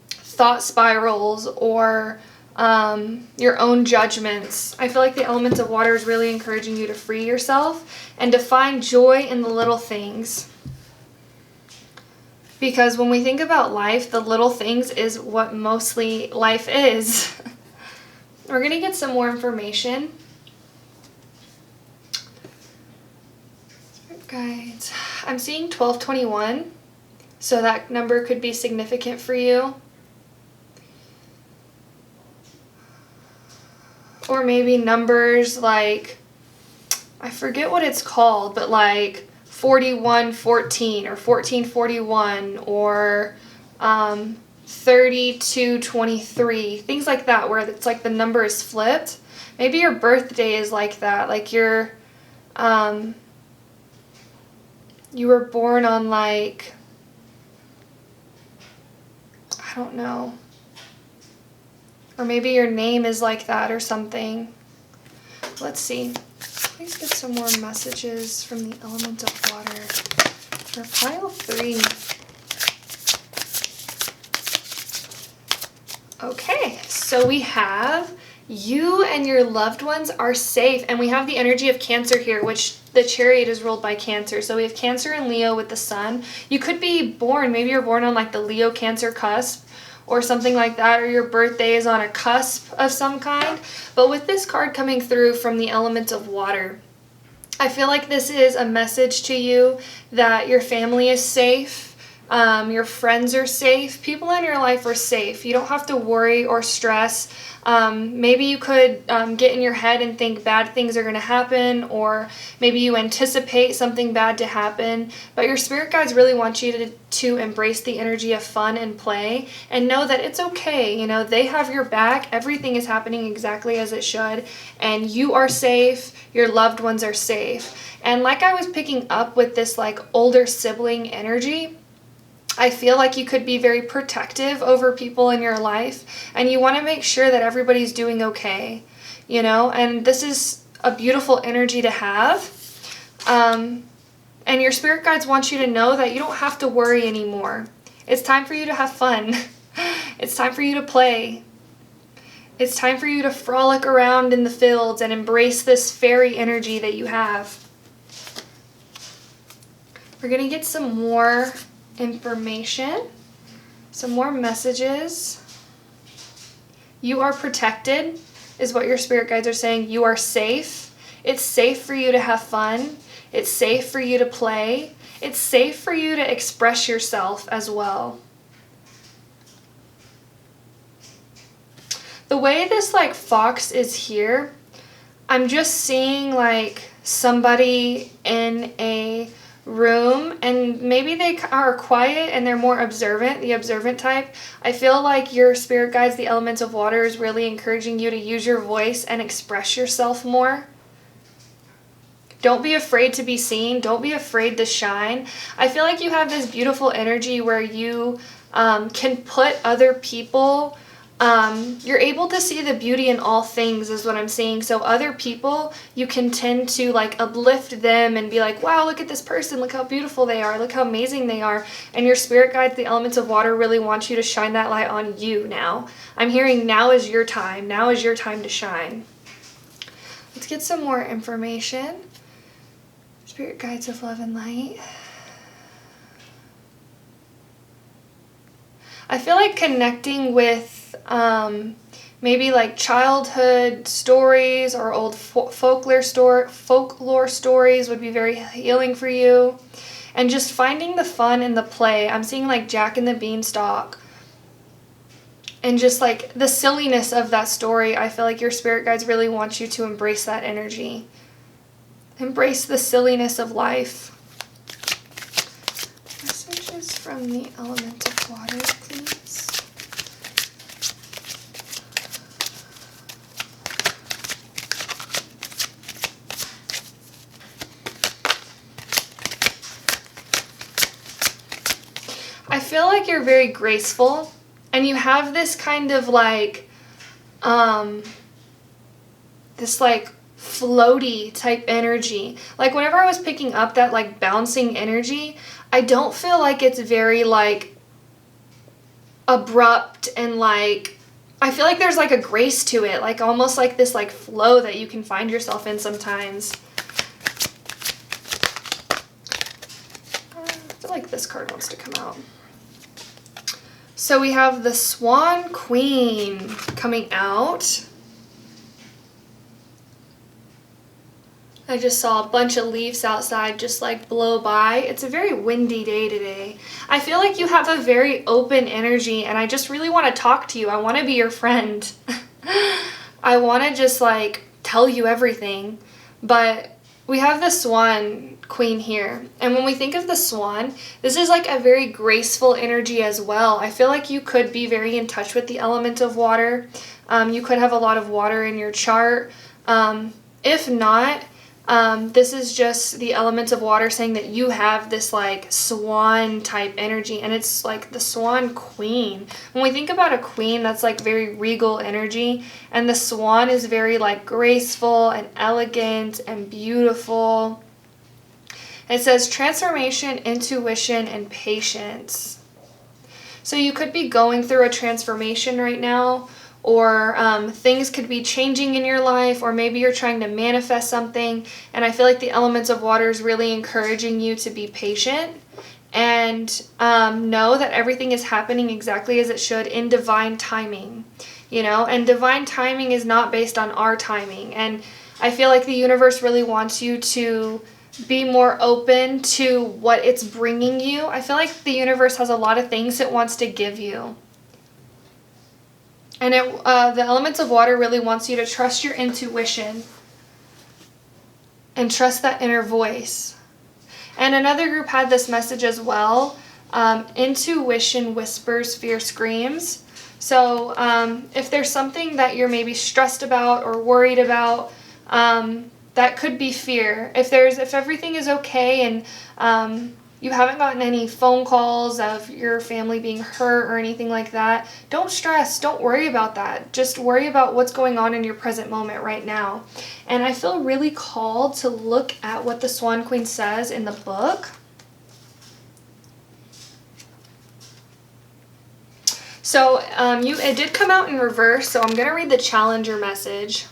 Speaker 1: thought spirals, or your own judgments. I feel like the element of water is really encouraging you to free yourself and to find joy in the little things. Because when we think about life, the little things is what mostly life is. We're going to get some more information. Guides. I'm seeing 1221, so that number could be significant for you. Or maybe numbers like, I forget what it's called, but like 4114 or 1441 or 3223, things like that, where it's like the number is flipped. Maybe your birthday is like that, like your you were born on like, I don't know. Or maybe your name is like that or something. Let's see. Please get some more messages from the element of water for pile 3. Okay, so we have you and your loved ones are safe, and we have the energy of Cancer here, which the chariot is ruled by Cancer. So we have Cancer and Leo with the sun. You could be born, maybe you're born on like the Leo Cancer cusp or something like that, or your birthday is on a cusp of some kind. But with this card coming through from the element of water, I feel like this is a message to you that your family is safe. Your friends are safe. People in your life are safe. You don't have to worry or stress. Maybe you could get in your head and think bad things are going to happen, or maybe you anticipate something bad to happen. But your spirit guides really want you to embrace the energy of fun and play and know that it's okay. You know, they have your back. Everything is happening exactly as it should, and you are safe. Your loved ones are safe. And like I was picking up with this like older sibling energy, I feel like you could be very protective over people in your life, and you want to make sure that everybody's doing okay, you know, and this is a beautiful energy to have. And your spirit guides want you to know that you don't have to worry anymore. It's time for you to have fun. It's time for you to play. It's time for you to frolic around in the fields and embrace this fairy energy that you have. We're going to get some more information, some more messages. You are protected, is what your spirit guides are saying. You are safe. It's safe for you to have fun. It's safe for you to play. It's safe for you to express yourself as well. The way this like fox is here, I'm just seeing like somebody in a room, and maybe they are quiet and they're more observant, the observant type. I feel like your spirit guides, the elements of water, is really encouraging you to use your voice and express yourself more. Don't be afraid to be seen. Don't be afraid to shine. I feel like you have this beautiful energy where you can put other people, you're able to see the beauty in all things, is what I'm seeing. So other people, you can tend to like uplift them and be like, wow, look at this person, look how beautiful they are, look how amazing they are. And your spirit guides, the elements of water, really want you to shine that light on you now. I'm hearing now is your time. Now is your time to shine. Let's get some more information. Spirit guides of love and light. I feel like connecting with maybe like childhood stories or old folklore stories would be very healing for you. And just finding the fun in the play. I'm seeing like Jack and the Beanstalk. And just like the silliness of that story, I feel like your spirit guides really want you to embrace that energy. Embrace the silliness of life. Messages from the element of water, please. I feel like you're very graceful. And you have this kind of like, this like floaty type energy. Like whenever I was picking up that like bouncing energy, I don't feel like it's very like abrupt and like, I feel like there's like a grace to it. Like almost like this like flow that you can find yourself in sometimes. I feel like this card wants to come out. So we have the Swan Queen coming out. I just saw a bunch of leaves outside just like blow by. It's a very windy day today. I feel like you have a very open energy and I just really want to talk to you. I want to be your friend. I want to just like tell you everything. But we have the Swan Queen here. And when we think of the swan, this is like a very graceful energy as well. I feel like you could be very in touch with the element of water. You could have a lot of water in your chart. If not, this is just the element of water saying that you have this like swan type energy, and it's like the Swan Queen. When we think about a queen, that's like very regal energy, and the swan is very like graceful and elegant and beautiful. It says transformation, intuition, and patience. So you could be going through a transformation right now, or things could be changing in your life, or maybe you're trying to manifest something. And I feel like the elements of water is really encouraging you to be patient and know that everything is happening exactly as it should in divine timing, you know, and divine timing is not based on our timing. And I feel like the universe really wants you to be more open to what it's bringing you. I feel like the universe has a lot of things it wants to give you. And the elements of water really wants you to trust your intuition and trust that inner voice. And another group had this message as well. Intuition whispers, fear screams. So if there's something that you're maybe stressed about or worried about, that could be fear. If everything is okay and you haven't gotten any phone calls of your family being hurt or anything like that, don't stress. Don't worry about that. Just worry about what's going on in your present moment right now. And I feel really called to look at what the Swan Queen says in the book. So it did come out in reverse, so I'm going to read the challenger message.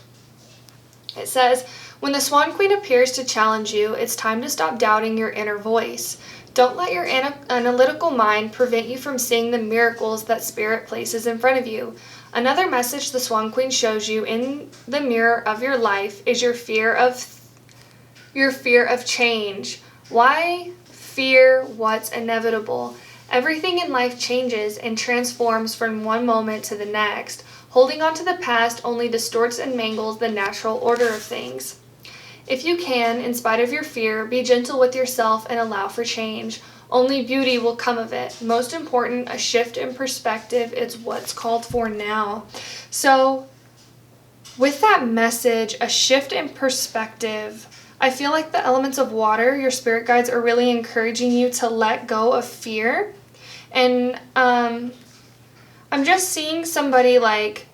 Speaker 1: It says, when the Swan Queen appears to challenge you, it's time to stop doubting your inner voice. Don't let your analytical mind prevent you from seeing the miracles that Spirit places in front of you. Another message the Swan Queen shows you in the mirror of your life is your fear of change. Why fear what's inevitable? Everything in life changes and transforms from one moment to the next. Holding on to the past only distorts and mangles the natural order of things. If you can, in spite of your fear, be gentle with yourself and allow for change. Only beauty will come of it. Most important, a shift in perspective is what's called for now. So, with that message, a shift in perspective, I feel like the elements of water, your spirit guides, are really encouraging you to let go of fear. And I'm just seeing somebody like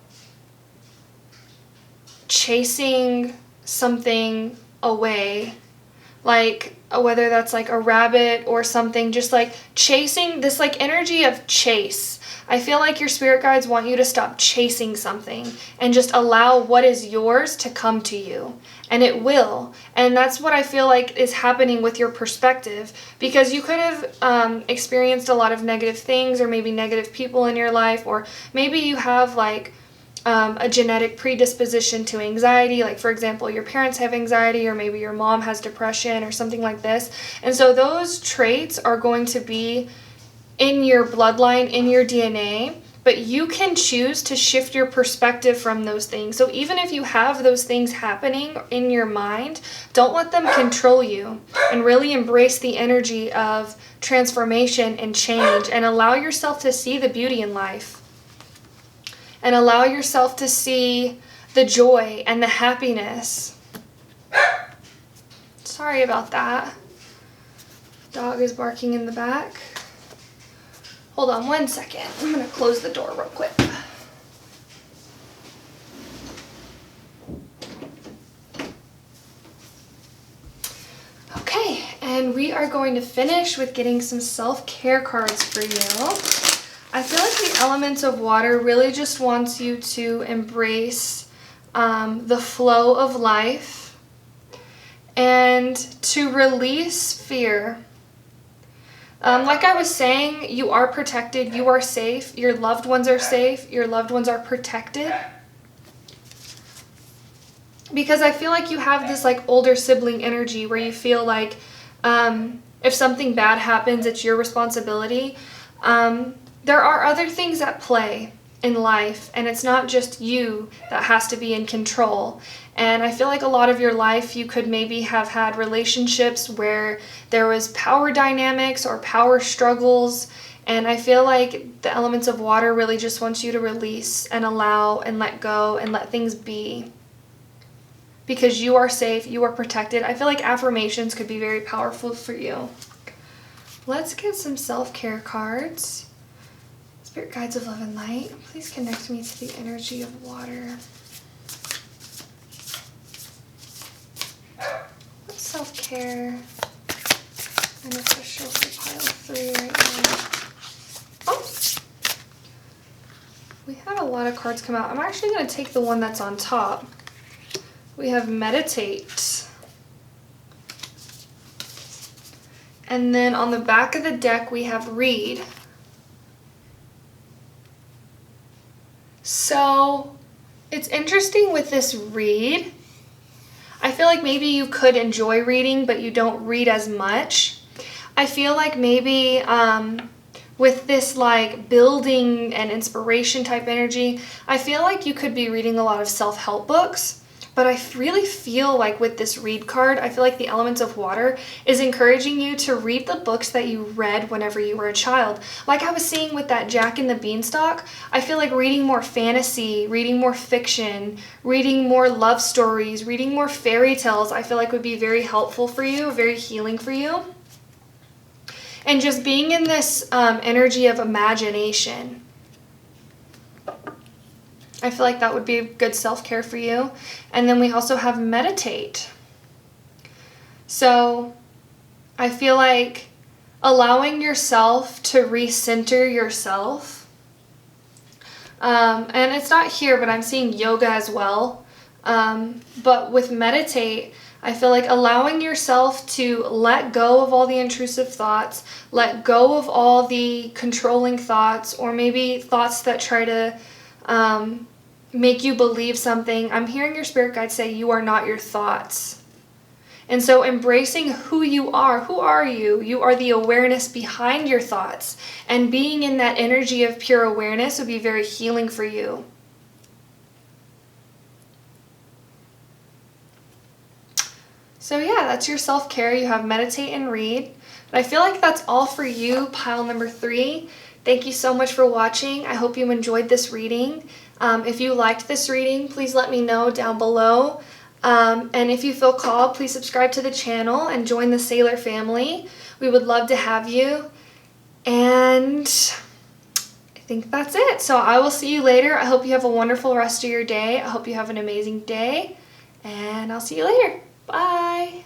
Speaker 1: chasing something away, like whether that's like a rabbit or something, just like chasing this like energy of chase. I feel like your spirit guides want you to stop chasing something and just allow what is yours to come to you. And it will. And that's what I feel like is happening with your perspective, because you could have experienced a lot of negative things, or maybe negative people in your life, or maybe you have like a genetic predisposition to anxiety. Like, for example, your parents have anxiety, or maybe your mom has depression or something like this. And so those traits are going to be in your bloodline, in your DNA. But you can choose to shift your perspective from those things. So even if you have those things happening in your mind, don't let them control you, and really embrace the energy of transformation and change, and allow yourself to see the beauty in life, and allow yourself to see the joy and the happiness. Sorry about that. Dog is barking in the back. Hold on 1 second. I'm going to close the door real quick. Okay, and we are going to finish with getting some self-care cards for you. I feel like the elements of water really just wants you to embrace the flow of life and to release fear. Like I was saying, you are protected, you are safe, your loved ones are safe, your loved ones are protected. Because I feel like you have this like older sibling energy where you feel like if something bad happens, it's your responsibility. There are other things at play in life, and it's not just you that has to be in control. And I feel like a lot of your life you could maybe have had relationships where there was power dynamics or power struggles, and I feel like the elements of water really just wants you to release and allow and let go and let things be, because you are safe, you are protected. I feel like affirmations could be very powerful for you. Let's get some self-care cards. Spirit guides of love and light, please connect me to the energy of water. What's self-care beneficial for pile 3 right now? Oh! We had a lot of cards come out. I'm actually going to take the one that's on top. We have meditate. And then on the back of the deck we have read. So it's interesting with this read. I feel like maybe you could enjoy reading, but you don't read as much. I feel like maybe with this like building and inspiration type energy, I feel like you could be reading a lot of self-help books. But I really feel like with this read card, I feel like the elements of water is encouraging you to read the books that you read whenever you were a child. Like I was seeing with that Jack and the Beanstalk, I feel like reading more fantasy, reading more fiction, reading more love stories, reading more fairy tales, I feel like would be very helpful for you, very healing for you. And just being in this energy of imagination. I feel like that would be good self-care for you. And then we also have meditate. So I feel like allowing yourself to recenter yourself. And it's not here, but I'm seeing yoga as well. But with meditate, I feel like allowing yourself to let go of all the intrusive thoughts, let go of all the controlling thoughts, or maybe thoughts that try to make you believe something. I'm hearing your spirit guide say you are not your thoughts. And so embracing who you are. Who are you? You are the awareness behind your thoughts. And being in that energy of pure awareness would be very healing for you. So yeah, that's your self-care. You have meditate and read. But I feel like that's all for you, pile number 3. Thank you so much for watching. I hope you enjoyed this reading. If you liked this reading, please let me know down below. And if you feel called, please subscribe to the channel and join the Sailor family. We would love to have you. And I think that's it. So I will see you later. I hope you have a wonderful rest of your day. I hope you have an amazing day. And I'll see you later. Bye.